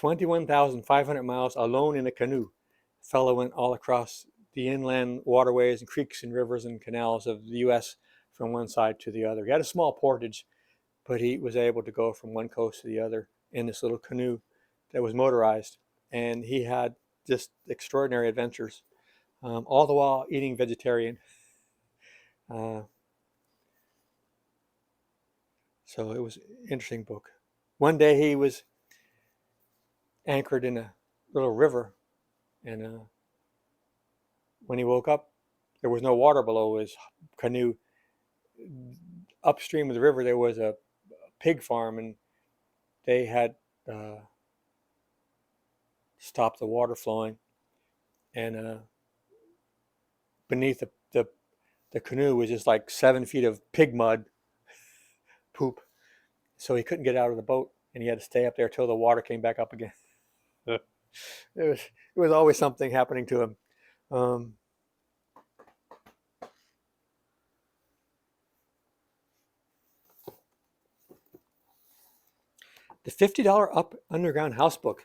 21,500 miles alone in a canoe. Fellow went all across the inland waterways and creeks and rivers and canals of the U.S. from one side to the other. He had a small portage, but he was able to go from one coast to the other in this little canoe that was motorized. And he had just extraordinary adventures, all the while eating vegetarian. Uh, so it was an interesting book. One day he was anchored in a little river, and when he woke up, there was no water below his canoe. Upstream of the river, there was a pig farm, and they had uh, stopped the water flowing. And beneath the canoe was just like 7 feet of pig mud poop. So he couldn't get out of the boat, and he had to stay up there till the water came back up again. it was it was always something happening to him. Um, the $50 Up Underground House book.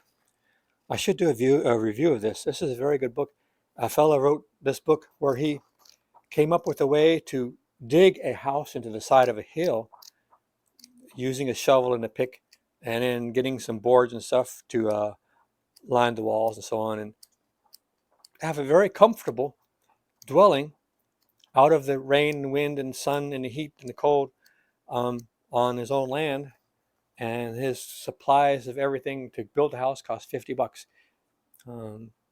I should do a review of this. This is a very good book. A fellow wrote this book where he came up with a way to dig a house into the side of a hill using a shovel and a pick, and then getting some boards and stuff to line the walls and so on, and have a very comfortable dwelling out of the rain and wind and sun and the heat and the cold, um, on his own land. And his supplies of everything to build a house cost $50.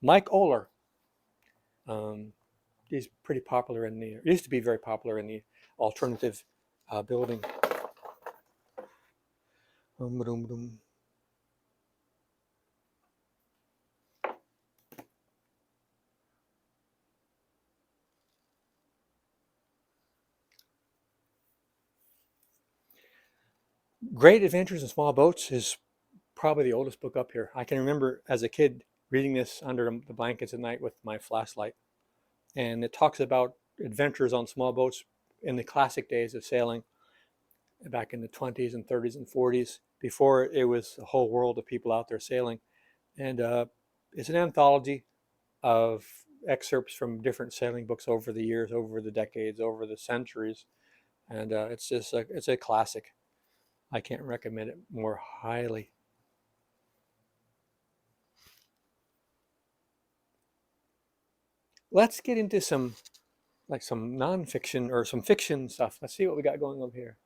Mike Oler, um, he's pretty popular in the, used to be very popular in the alternative building. Great Adventures in Small Boats is probably the oldest book up here. I can remember as a kid reading this under the blankets at night with my flashlight. And it talks about adventures on small boats in the classic days of sailing back in the 20s and 30s and 40s, before it was a whole world of people out there sailing. And it's an anthology of excerpts from different sailing books over the years, over the decades, over the centuries. And it's a classic. I can't recommend it more highly. Let's get into some nonfiction or some fiction stuff. Let's see what we got going over here.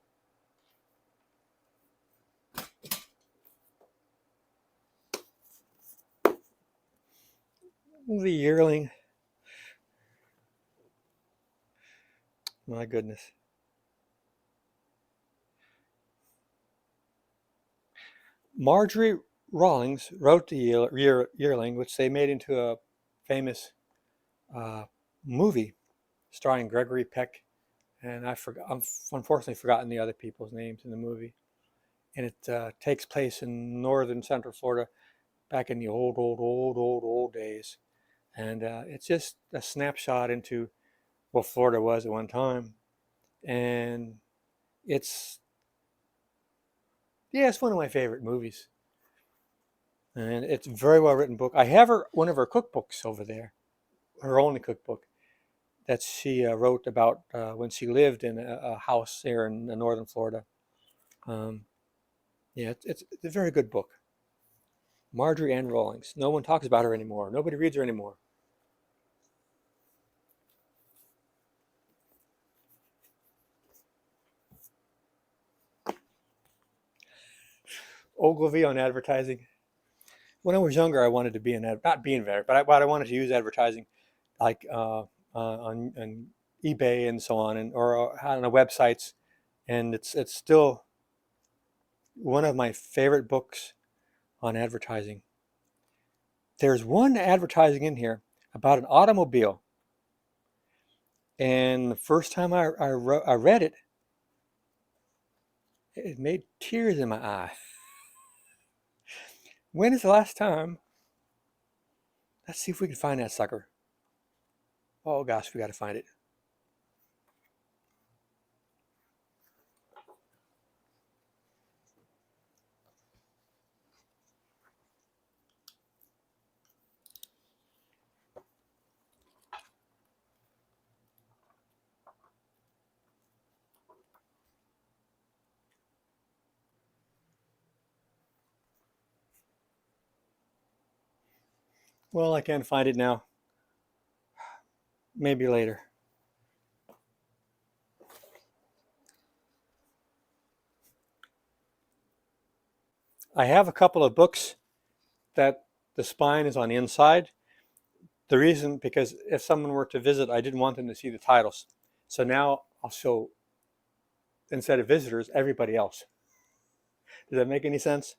The Yearling. My goodness. Marjorie Rawlings wrote The Yearling, which they made into a famous uh, movie starring Gregory Peck, and I'm unfortunately forgotten the other people's names in the movie. And it takes place in northern Central Florida back in the old days. And it's just a snapshot into what Florida was at one time. And it's, yeah, it's one of my favorite movies. And it's a very well written book. I have one of her cookbooks over there, her only cookbook that she wrote about when she lived in a house here in northern Florida. Um, yeah, it's a very good book. Marjorie Ann Rawlings. No one talks about her anymore. Nobody reads her anymore. Ogilvy on advertising. When I was younger, I wanted to be not be in but I wanted to use advertising, like on eBay and so on, and or on the websites, and it's still one of my favorite books on advertising. There's one advertising in here about an automobile, and the first time I read it, it made tears in my eye. When is the last time? Let's see if we can find that sucker. Oh gosh, we got to find it. Well, I can't find it now. Maybe later. I have a couple of books that the spine is on the inside. The reason, because if someone were to visit, I didn't want them to see the titles. So now I'll show, instead of visitors, everybody else. Does that make any sense?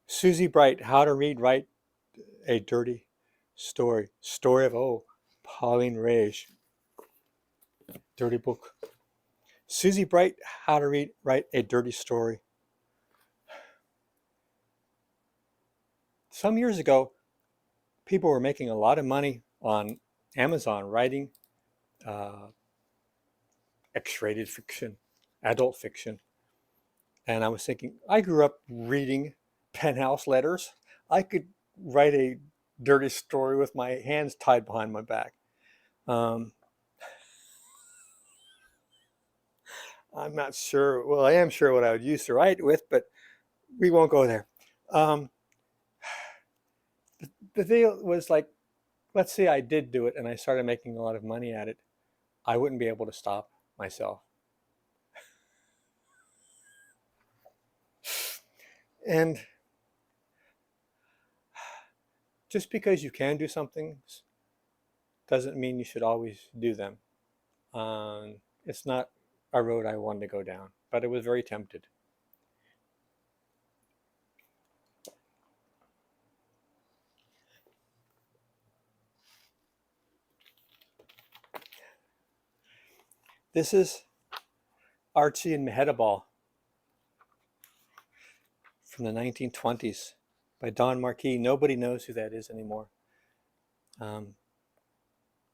Susie Bright, How to Write a Dirty Story. Story of, Pauline Rage. Dirty book. Susie Bright, How to Write a Dirty Story. Some years ago, people were making a lot of money on Amazon writing X-rated fiction, adult fiction. And I was thinking, I grew up reading penthouse letters. I could write a dirty story with my hands tied behind my back. I'm not sure. Well, I am sure what I would use to write with, but we won't go there. The deal was like, let's say I did do it and I started making a lot of money at it. I wouldn't be able to stop myself. And just because you can do some things doesn't mean you should always do them. It's not a road I wanted to go down, but I was very tempted. This is Archie and Mehetabel from the 1920s by Don Marquis. Nobody knows who that is anymore. Don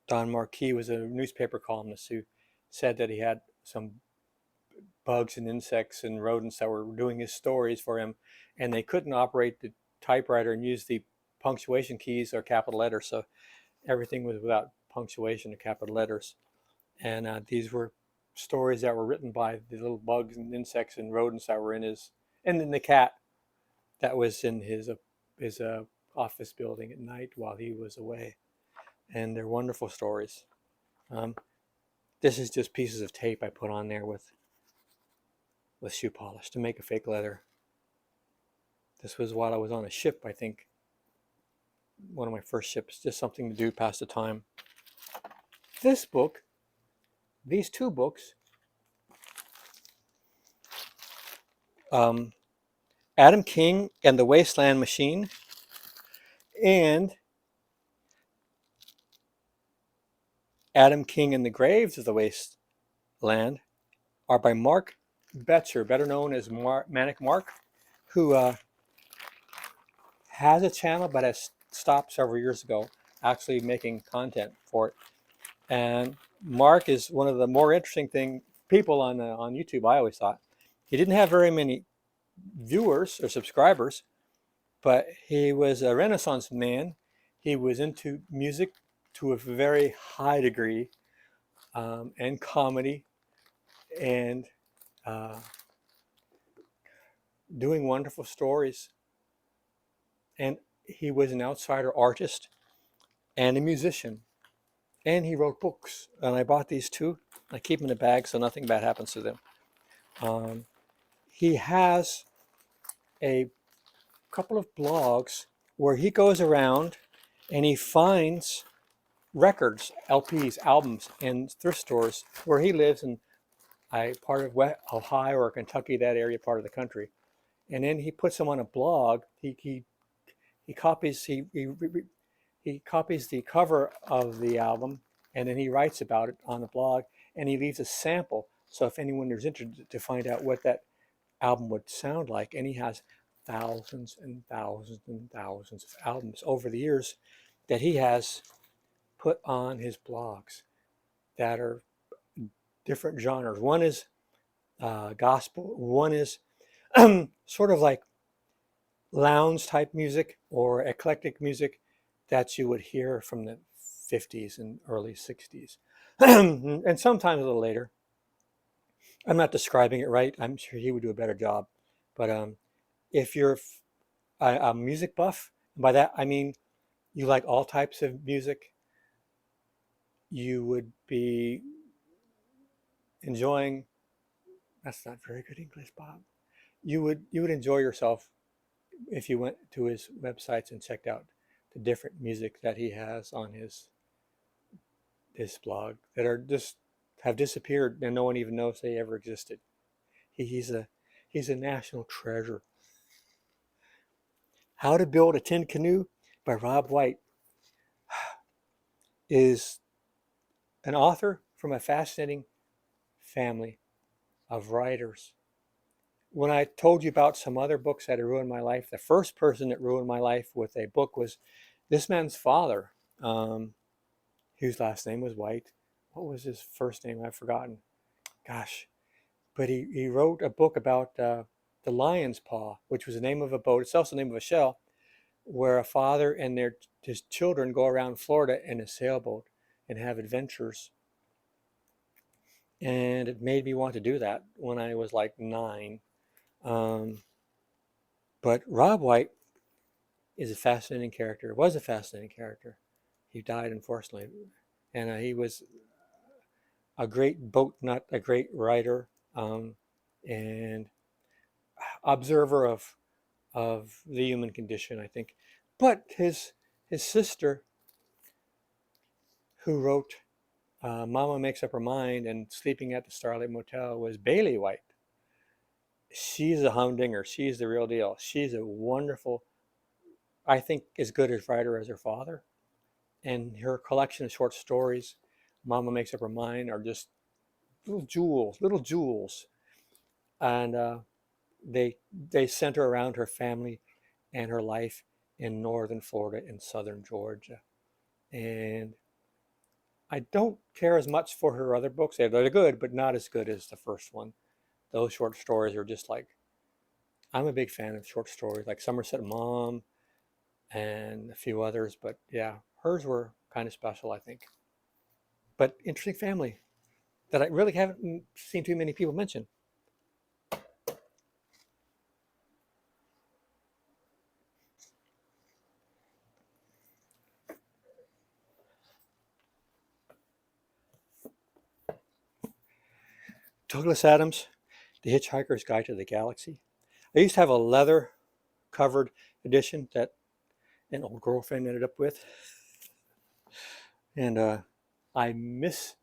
Marquis was a newspaper columnist who said that he had some bugs and insects and rodents that were doing his stories for him, and they couldn't operate the typewriter and use the punctuation keys or capital letters, so everything was without punctuation or capital letters. And these were stories that were written by the little bugs and insects and rodents that were in his, and then the cat that was in his office building at night while he was away. And they're wonderful stories. This is just pieces of tape I put on there with shoe polish to make a fake leather. This was while I was on a ship, I think. One of my first ships, just something to do, pass the time. This book, these two books, Adam King and the Wasteland Machine, and Adam King and the Graves of the Wasteland, are by Mark Betcher, better known as Manic Mark, who has a channel but has stopped several years ago actually making content for it. And Mark is one of the more interesting people on YouTube, I always thought. He didn't have very many viewers or subscribers, but he was a Renaissance man. He was into music to a very high degree, and comedy, and doing wonderful stories. And he was an outsider artist and a musician. And he wrote books. And I bought these two. I keep them in a bag so nothing bad happens to them. He has a couple of blogs where he goes around and he finds records, LPs, albums in thrift stores where he lives in part of Ohio or Kentucky, that area part of the country. And then he puts them on a blog. He copies he copies the cover of the album, and then he writes about it on the blog, and he leaves a sample. So if anyone is interested to find out what that album would sound like, and he has thousands and thousands and thousands of albums over the years that he has put on his blogs that are different genres. One is gospel. One is sort of like lounge type music or eclectic music that you would hear from the 50s and early 60s, and sometimes a little later. I'm not describing it right. I'm sure he would do a better job. But if you're a music buff, and by that I mean you like all types of music, you would be enjoying. That's not very good English, Bob. You would enjoy yourself if you went to his websites and checked out the different music that he has on his blog that are just have disappeared and no one even knows they ever existed. He's a national treasure. How to Build a Tin Canoe by Robb White is an author from a fascinating family of writers. When I told you about some other books that had ruined my life, the first person that ruined my life with a book was this man's father, whose last name was White. What was his first name? I've forgotten. Gosh. But he wrote a book about the Lion's Paw, which was the name of a boat. It's also the name of a shell, where a father and his children go around Florida in a sailboat and have adventures. And it made me want to do that when I was like 9. But Robb White is a fascinating character. Was a fascinating character. He died, unfortunately, and he was a great boat nut, a great writer, and observer of the human condition, I think. But his sister, who wrote Mama Makes Up Her Mind and Sleeping at the Starlight Motel, was Bailey White. She's a humdinger. She's the real deal. She's a wonderful, I think, as good a writer as her father. And her collection of short stories, Mama Makes Up Her Mind, are just little jewels, little jewels. And they center around her family and her life in northern Florida and southern Georgia. And I don't care as much for her other books. They're good, but not as good as the first one. Those short stories are just like, I'm a big fan of short stories like Somerset Maugham and a few others. But yeah, hers were kind of special, I think. But interesting family that I really haven't seen too many people mention. Douglas Adams, The Hitchhiker's Guide to the Galaxy. I used to have a leather covered edition that an old girlfriend ended up with. And I miss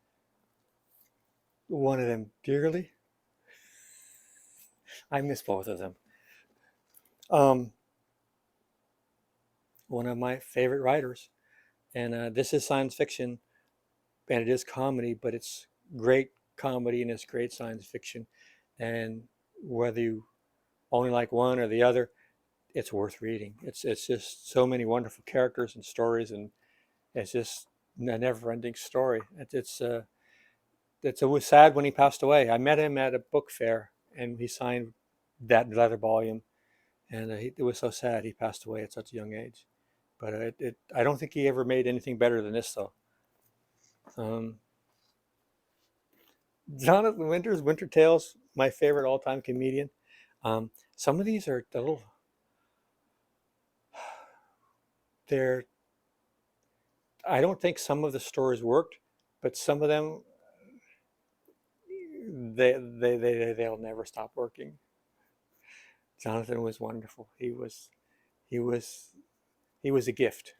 one of them dearly. I miss both of them. Um, One of my favorite writers. And this is science fiction, and it is comedy, but it's great comedy and it's great science fiction. And whether you only like one or the other, it's worth reading. It's just so many wonderful characters and stories, and it's just a never-ending story. It was sad when he passed away. I met him at a book fair, and he signed that leather volume, and it was so sad he passed away at such a young age. But I don't think he ever made anything better than this, though. Um, Jonathan Winters, Winter Tales, my favorite all-time comedian. Some of these are a little, they're, I don't think some of the stories worked, but some of them, they'll never stop working. Jonathan was wonderful. He was, he was a gift.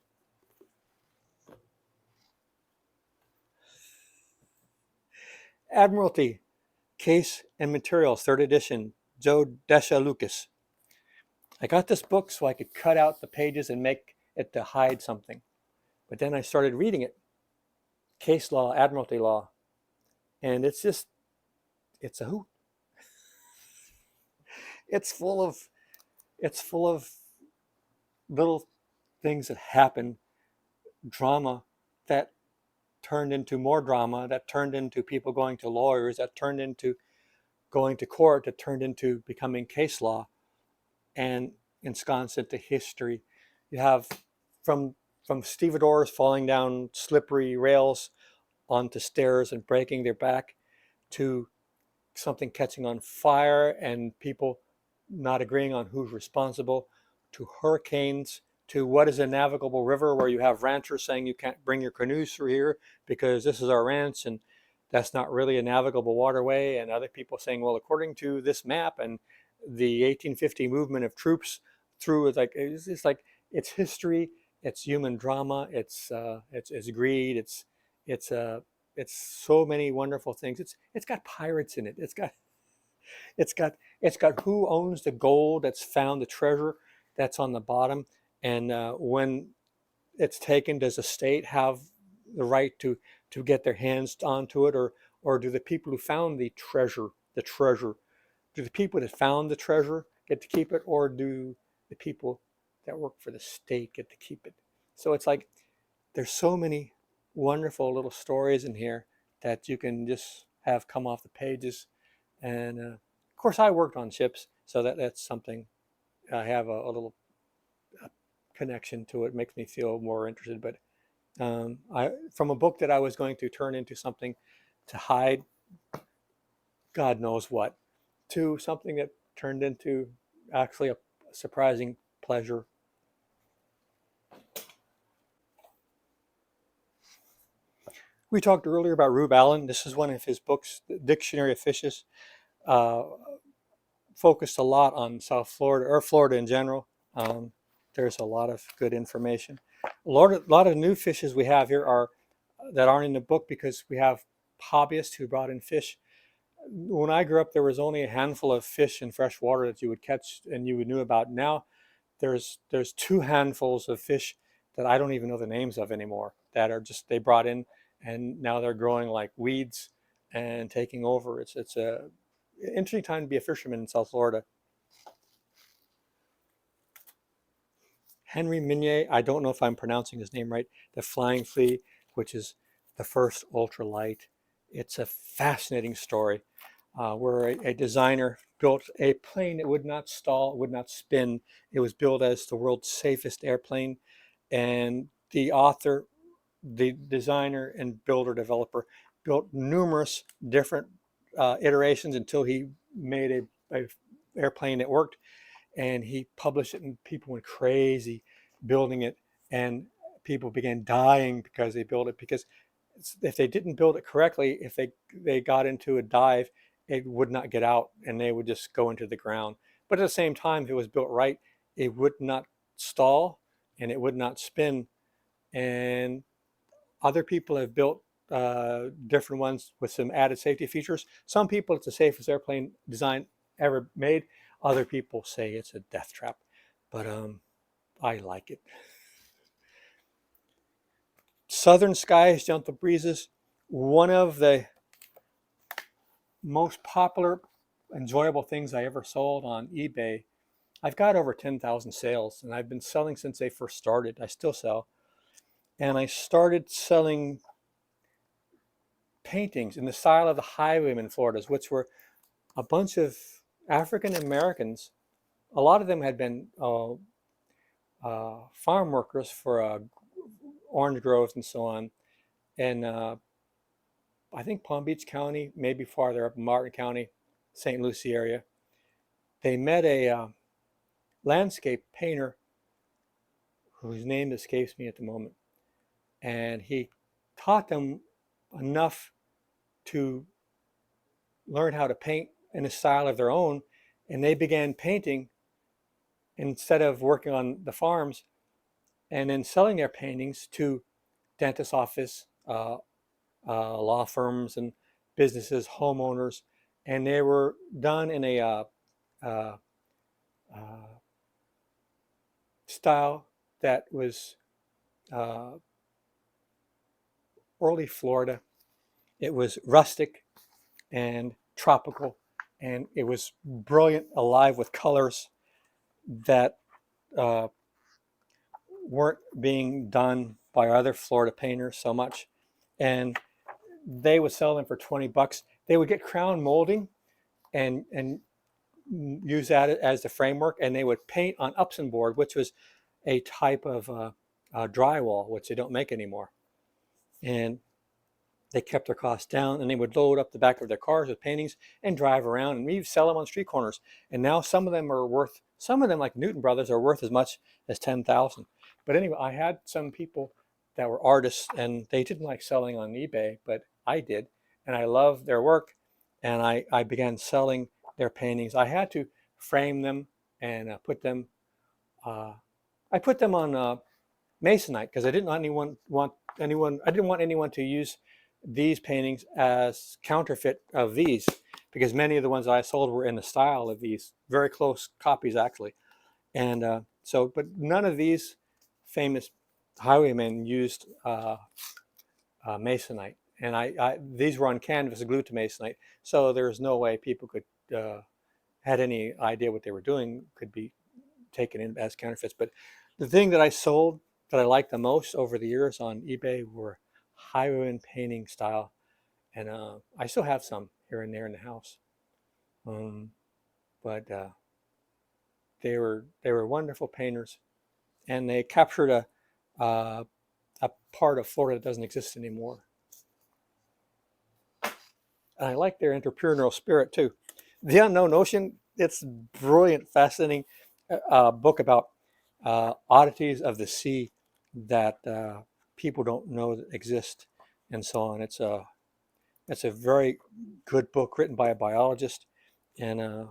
Admiralty, Case and Materials, third edition, Joe Desha Lucas. I got this book so I could cut out the pages and make it to hide something. But then I started reading it, case law, admiralty law, and it's a hoot. It's full of it's full of little things that happen, drama that turned into more drama, that turned into people going to lawyers, that turned into going to court, that turned into becoming case law and ensconced into history. You have from stevedores falling down slippery rails onto stairs and breaking their back, to something catching on fire and people not agreeing on who's responsible, to hurricanes, to what is a navigable river where you have ranchers saying you can't bring your canoes through here because this is our ranch and that's not really a navigable waterway, and other people saying, well, according to this map and the 1850 movement of troops through, it's like it's history, it's human drama, it's greed, it's it's so many wonderful things. It's got pirates in it. It's got it's got who owns the gold that's found, the treasure that's on the bottom, and when it's taken, does the state have the right to get their hands onto it, or do the people who found the treasure, do the people that found the treasure get to keep it, or do the people that work for the state get to keep it? So it's like there's so many wonderful little stories in here that you can just have come off the pages. And of course, I worked on ships, so that's something I have a little connection to. It makes me feel more interested. But from a book that I was going to turn into something to hide God knows what, to something that turned into actually a surprising pleasure. We talked earlier about Rube Allen. This is one of his books, The Dictionary of Fishes. Uh, Focused a lot on South Florida, or Florida in general. There's a lot of good information. A lot of new fishes we have here are that aren't in the book because we have hobbyists who brought in fish. When I grew up, there was only a handful of fish in fresh water that you would catch and you would knew about. Now there's two handfuls of fish that I don't even know the names of anymore, that are just they brought in, and now they're growing like weeds and taking over. It's a interesting time to be a fisherman in South Florida. Henry Minier, I don't know if I'm pronouncing his name right, the Flying Flea, which is the first ultralight. It's a fascinating story where a designer built a plane that would not stall, would not spin. It was built as the world's safest airplane. And the author, the designer and builder developer, built numerous different iterations until he made a airplane that worked, and he published it, and people went crazy building it, and people began dying because they built it, because if they didn't build it correctly, if they got into a dive, it would not get out and they would just go into the ground. But at the same time, if it was built right, it would not stall and it would not spin. And other people have built different ones with some added safety features. Some people, it's the safest airplane design ever made. Other people say it's a death trap, but I like it. Southern Skies, Gentle Breezes, one of the most popular, enjoyable things I ever sold on eBay. I've got over 10,000 sales, and I've been selling since they first started. I still sell. And I started selling paintings in the style of the Highwaymen Floridas, which were a bunch of African Americans. A lot of them had been farm workers for orange groves and so on. And I think Palm Beach County, maybe farther up, Martin County, St. Lucie area. They met a landscape painter whose name escapes me at the moment. And he taught them enough to learn how to paint in a style of their own. And they began painting instead of working on the farms, and then selling their paintings to dentist office, law firms, and businesses, homeowners, and they were done in a uh, style that was uh, early Florida. It was rustic and tropical, and it was brilliant, alive with colors that uh, weren't being done by other Florida painters so much. And they would sell them for $20. They would get crown molding and use that as the framework, and they would paint on Upson board, which was a type of drywall, which they don't make anymore. And they kept their costs down, and they would load up the back of their cars with paintings and drive around, and we sell them on street corners. And now some of them are worth, some of them like Newton Brothers are worth as much as 10,000. But anyway, I had some people that were artists, and they didn't like selling on eBay, but I did, and I loved their work, and I began selling their paintings. I had to frame them and uh, I put them on masonite because I didn't want anyone to use these paintings as counterfeit of these, because many of the ones that I sold were in the style of these, very close copies actually. And but none of these famous highwaymen used masonite, and these were on canvas glued to masonite, so there's no way people could had any idea what they were doing could be taken in as counterfeits. But the thing that I sold that I liked the most over the years on eBay were highwayman painting style, and I still have some here and there in the house. But they were wonderful painters, and they captured uh, a part of Florida that doesn't exist anymore. And I like their entrepreneurial spirit too. The Unknown Ocean, it's brilliant, fascinating book about oddities of the sea that people don't know that exist, and so on. It's a very good book written by a biologist, and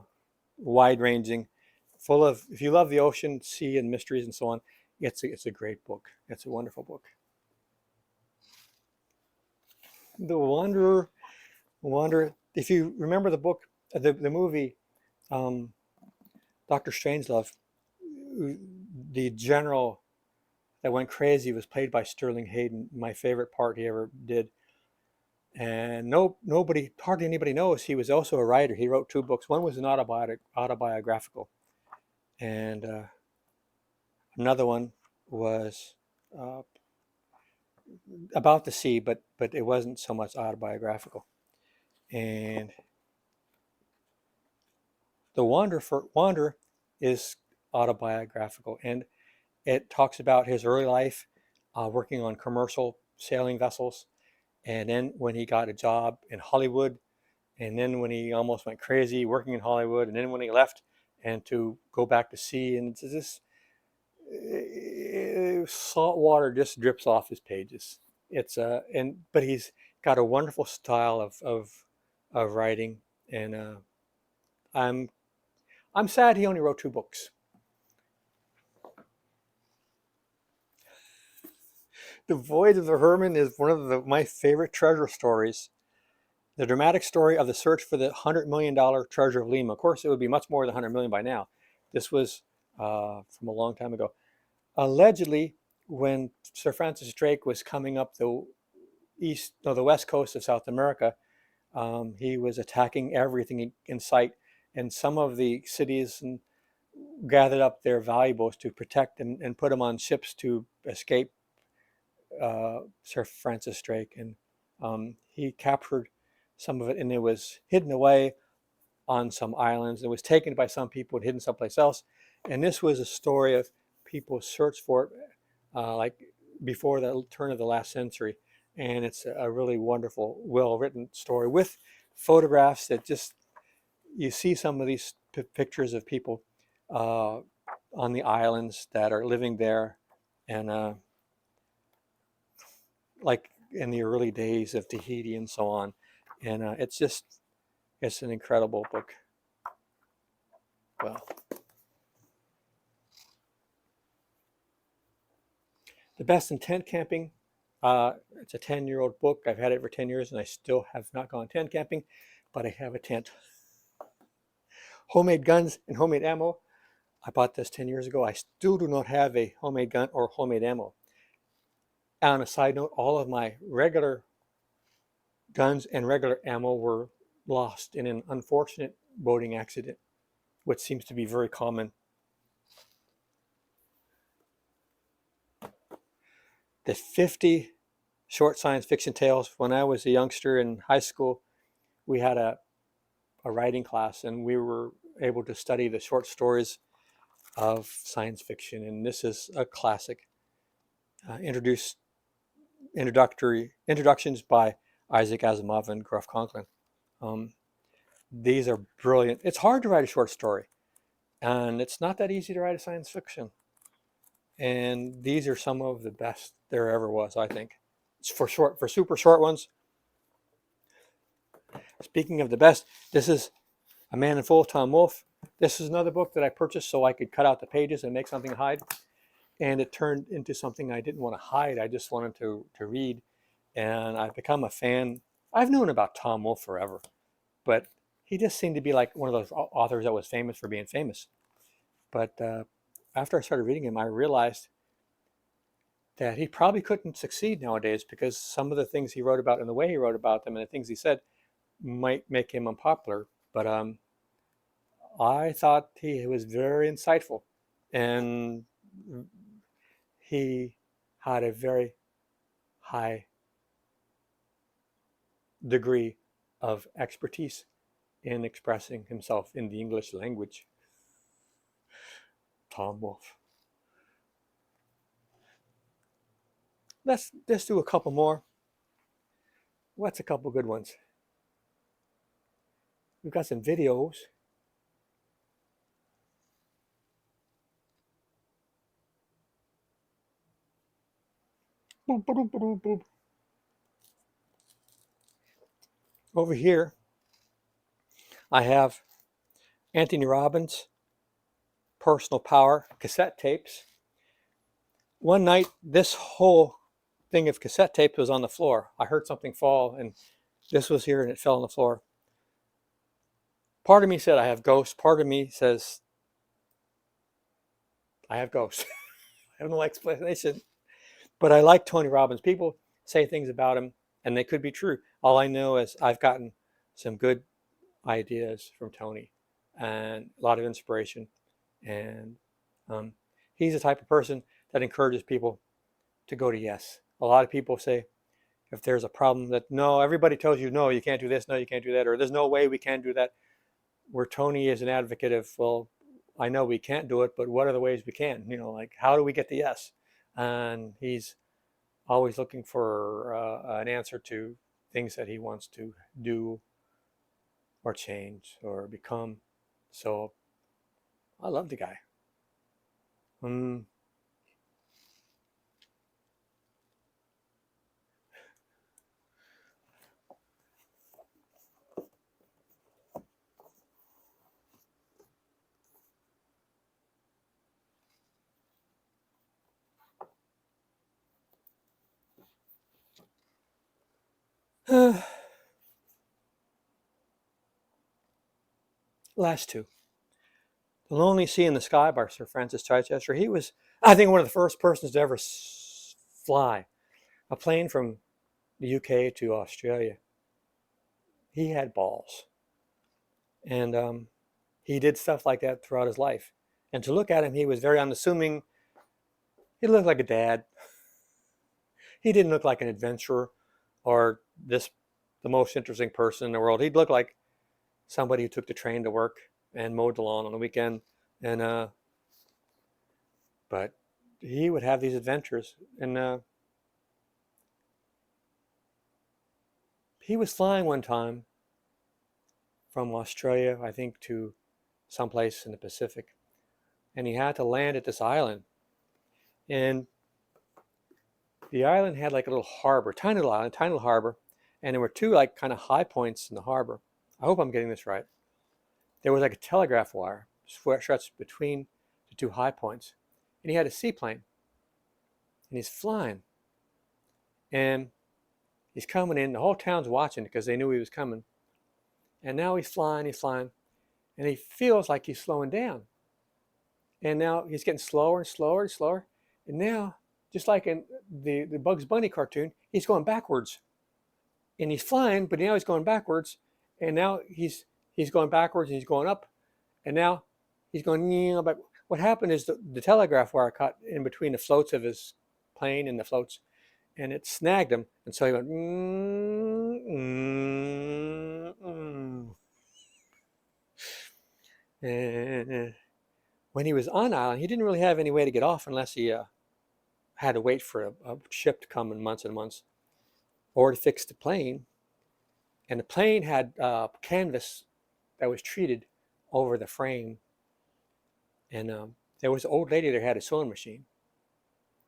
wide-ranging, full of, if you love the ocean, sea, and mysteries and so on, it's a great book. It's a wonderful book. The Wanderer. If you remember the book, the movie, um, Dr. Strangelove, the general that went crazy was played by Sterling Hayden, my favorite part he ever did. And hardly anybody knows he was also a writer. He wrote 2 books. One was an autobiographical, and another one was uh, about the sea, but it wasn't so much autobiographical. And the Wanderer is autobiographical, and it talks about his early life working on commercial sailing vessels, and then when he got a job in Hollywood, and then when he almost went crazy working in Hollywood, and then when he left and to go back to sea, and it's this salt water just drips off his pages. But he's got a wonderful style of writing, and I'm I'm sad he only wrote 2 books. The Voyage of the Herman is one of my favorite treasure stories. The dramatic story of the search for the $100 million treasure of Lima. Of course, it would be much more than 100 million by now. This was from a long time ago. Allegedly, when Sir Francis Drake was coming up the west coast of South America, he was attacking everything in sight, and some of the cities gathered up their valuables to protect and put them on ships to escape Sir Francis Drake, and he captured some of it, and it was hidden away on some islands. It was taken by some people and hidden someplace else. And this was a story of people's search for it, like before the turn of the last century. And it's a really wonderful, well-written story with photographs that just, you see some of these pictures of people on the islands that are living there, and like in the early days of Tahiti and so on. And it's an incredible book. Well, the best in tent camping, It's a 10-year-old book. I've had it for 10 years and I still have not gone tent camping, but I have a tent. Homemade guns and homemade ammo. I bought this 10 years ago. I still do not have a homemade gun or homemade ammo. On a side note, all of my regular guns and regular ammo were lost in an unfortunate boating accident, which seems to be very common. The 50 short science fiction tales. When I was a youngster in high school, we had a writing class and we were able to study the short stories of science fiction. And this is a classic. Introductions by Isaac Asimov and Gruff Conklin. These are brilliant. It's hard to write a short story, and it's not that easy to write a science fiction. And these are some of the best there ever was, I think. It's for super short ones. Speaking of the best, this is A Man in Full, Tom Wolfe. This is another book that I purchased so I could cut out the pages and make something to hide. And it turned into something I didn't want to hide. I just wanted to read. And I've become a fan. I've known about Tom Wolfe forever, but he just seemed to be like one of those authors that was famous for being famous. But after I started reading him, I realized that he probably couldn't succeed nowadays because some of the things he wrote about and the way he wrote about them and the things he said might make him unpopular. But I thought he was very insightful, and he had a very high degree of expertise in expressing himself in the English language. Tom Wolfe. Let's do a couple more. What's a couple good ones? We've got some videos. Boop, boop, boop, boop. Over here, I have Anthony Robbins' Personal Power cassette tapes. One night, this whole thing of cassette tape was on the floor. I heard something fall, and this was here, and it fell on the floor. Part of me said I have ghosts. Part of me says I have ghosts. I have no explanation. But I like Tony Robbins. People say things about him, and they could be true. All I know is I've gotten some good ideas from Tony and a lot of inspiration. And he's the type of person that encourages people to go to yes. A lot of people say if there's a problem that no, everybody tells you, no, you can't do this, no, you can't do that, or there's no way we can do that. Where Tony is an advocate of, well, I know we can't do it, but what are the ways we can? You know, like how do we get the yes? And he's always looking for an answer to things that he wants to do or change or become. So I love the guy. Last two. The Lonely Sea in the Sky by Sir Francis Chichester. He was, I think, one of the first persons to ever fly a plane from the UK to Australia. He had balls. And he did stuff like that throughout his life. And to look at him, he was very unassuming. He looked like a dad. He didn't look like an adventurer or the most interesting person in the world. He'd look like somebody who took the train to work and mowed the lawn on the weekend. And but he would have these adventures. And he was flying one time from Australia, I think, to someplace in the Pacific. And he had to land at this island. And the island had like a little harbor, tiny little island, tiny little harbor. And there were two like kind of high points in the harbor. I hope I'm getting this right. There was like a telegraph wire stretched between the two high points. And he had a seaplane. And he's flying. And he's coming in. The whole town's watching because they knew he was coming. And now he's flying, and he feels like he's slowing down. And now he's getting slower and slower and slower. And now, just like in the Bugs Bunny cartoon, he's going backwards. And he's flying, but now he's going backwards. And now he's going backwards and he's going up. And now he's going, but what happened is the telegraph wire caught in between the floats of his plane and the floats, and it snagged him. And so he went, and when he was on island, he didn't really have any way to get off unless he had to wait for a ship to come in months and months, or to fix the plane. And the plane had canvas that was treated over the frame. And there was an old lady that had a sewing machine.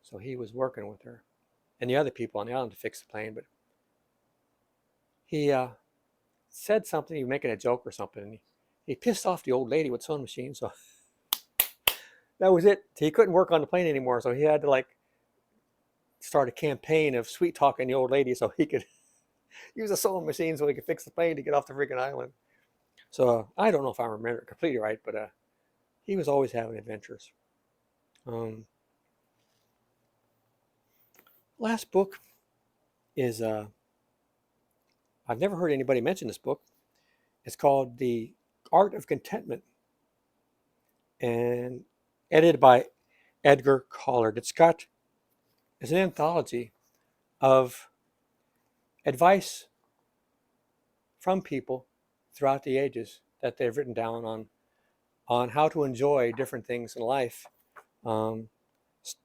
So he was working with her and the other people on the island to fix the plane. But he said something, he was making a joke or something, and he pissed off the old lady with the sewing machine. So that was it. He couldn't work on the plane anymore. So he had to start a campaign of sweet talking the old lady so he could use a sewing machine so he could fix the plane to get off the freaking island. So I don't know if I remember it completely right, but he was always having adventures. Last book is, I've never heard anybody mention this book. It's called The Art of Contentment, and edited by Edgar Collard. It's an anthology of advice from people throughout the ages that they've written down on how to enjoy different things in life.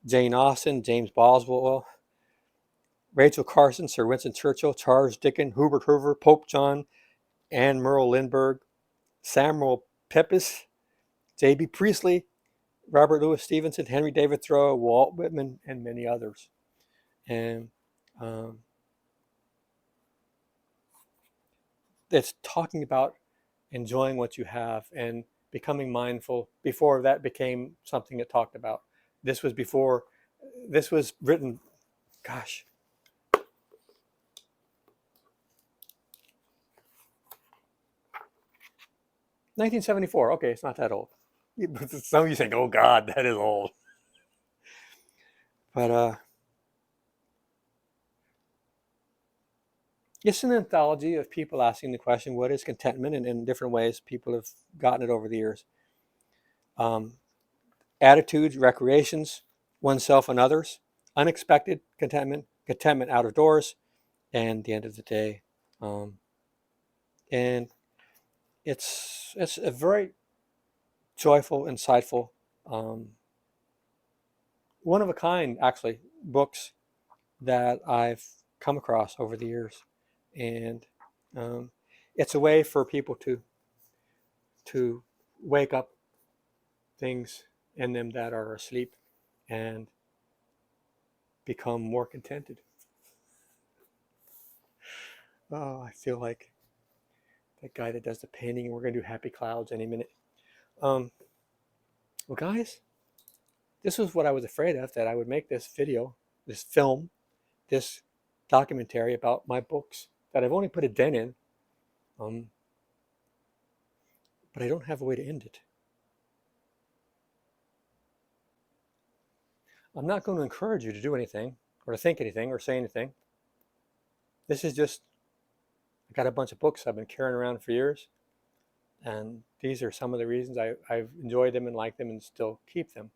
Jane Austen, James Boswell, Rachel Carson, Sir Winston Churchill, Charles Dickens, Hubert Hoover, Pope John, Anne Merle Lindbergh, Samuel Pepys, J.B. Priestley, Robert Louis Stevenson, Henry David Thoreau, Walt Whitman, and many others. And it's talking about enjoying what you have and becoming mindful before that became something it talked about. This was written, gosh, 1974. Okay, it's not that old. Some of you think, oh God, that is old. But it's an anthology of people asking the question, what is contentment? And in different ways, people have gotten it over the years. Attitudes, recreations, oneself and others, unexpected contentment, contentment out of doors, and the end of the day. And it's a very joyful, insightful, one of a kind, actually, books that I've come across over the years. And it's a way for people to wake up things in them that are asleep and become more contented. Oh, I feel like that guy that does the painting. We're going to do happy clouds any minute. Well, guys, this was what I was afraid of, that I would make this video, this film, this documentary about my books that I've only put a dent in. But I don't have a way to end it. I'm not going to encourage you to do anything or to think anything or say anything. This is just, I got a bunch of books I've been carrying around for years. And these are some of the reasons I've enjoyed them and liked them and still keep them.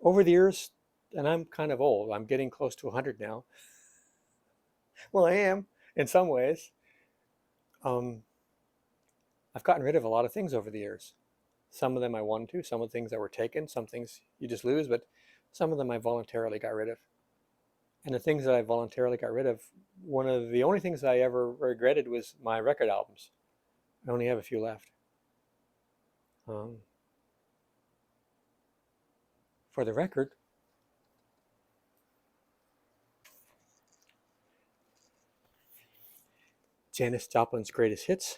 Over the years, and I'm kind of old, I'm getting close to 100 now. Well, I am in some ways. I've gotten rid of a lot of things over the years. Some of them I wanted to, some of the things that were taken, some things you just lose, but some of them I voluntarily got rid of. And the things that I voluntarily got rid of, one of the only things I ever regretted was my record albums. I only have a few left. For the record, Janis Joplin's Greatest Hits,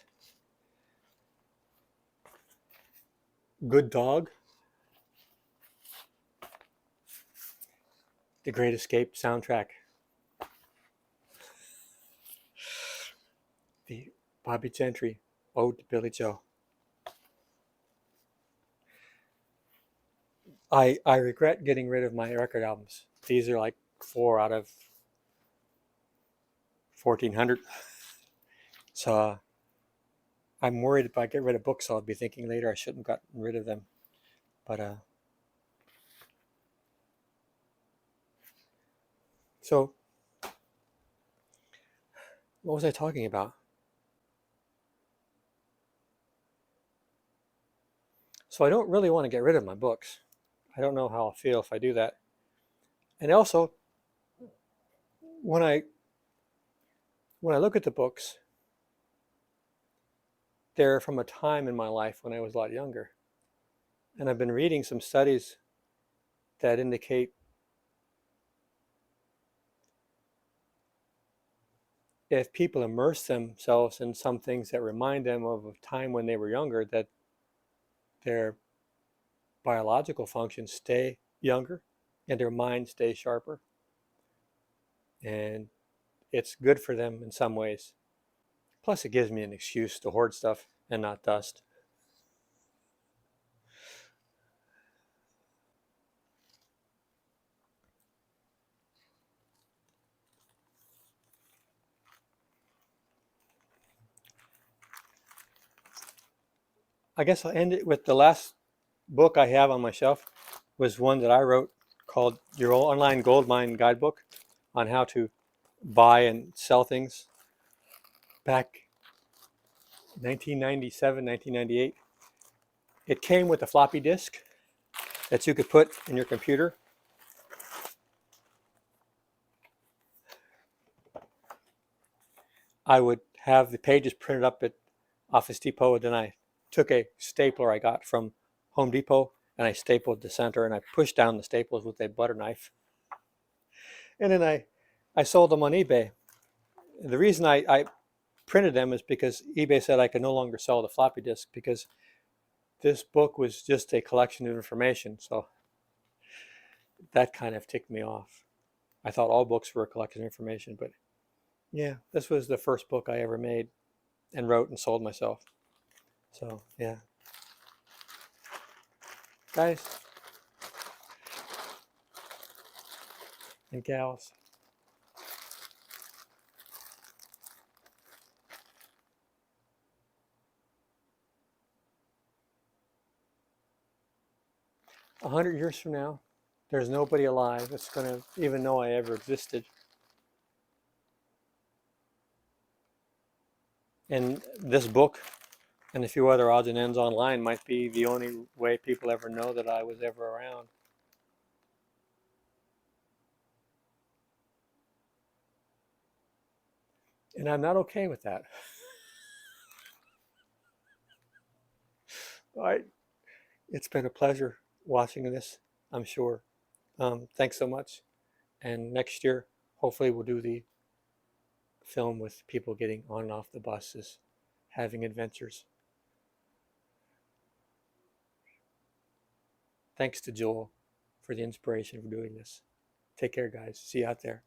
Good Dog, The Great Escape soundtrack, Bobby Gentry, Ode to Billy Joe. I regret getting rid of my record albums. These are like 4 out of 1,400. So I'm worried if I get rid of books, I'll be thinking later I shouldn't have gotten rid of them. But so what was I talking about? So I don't really want to get rid of my books. I don't know how I'll feel if I do that. And also, when I look at the books, they're from a time in my life when I was a lot younger. And I've been reading some studies that indicate if people immerse themselves in some things that remind them of a time when they were younger, that their biological functions stay younger and their mind stays sharper. And it's good for them in some ways. Plus, it gives me an excuse to hoard stuff and not dust. I guess I'll end it with the last book I have on my shelf was one that I wrote called Your Online Gold Mine Guidebook on how to buy and sell things back 1997, 1998. It came with a floppy disk that you could put in your computer. I would have the pages printed up at Office Depot, and then I took a stapler I got from Home Depot and I stapled the center and I pushed down the staples with a butter knife. And then I sold them on eBay. The reason I printed them is because eBay said I could no longer sell the floppy disk because this book was just a collection of information. So that kind of ticked me off. I thought all books were a collection of information, but yeah, this was the first book I ever made and wrote and sold myself. So yeah, guys and gals, 100 years from now, there's nobody alive that's going to even know I ever existed. And this book and a few other odds and ends online might be the only way people ever know that I was ever around. And I'm not okay with that. All right. It's been a pleasure watching this, I'm sure. Thanks so much. And next year, hopefully, we'll do the film with people getting on and off the buses, having adventures. Thanks to Joel for the inspiration for doing this. Take care, guys. See you out there.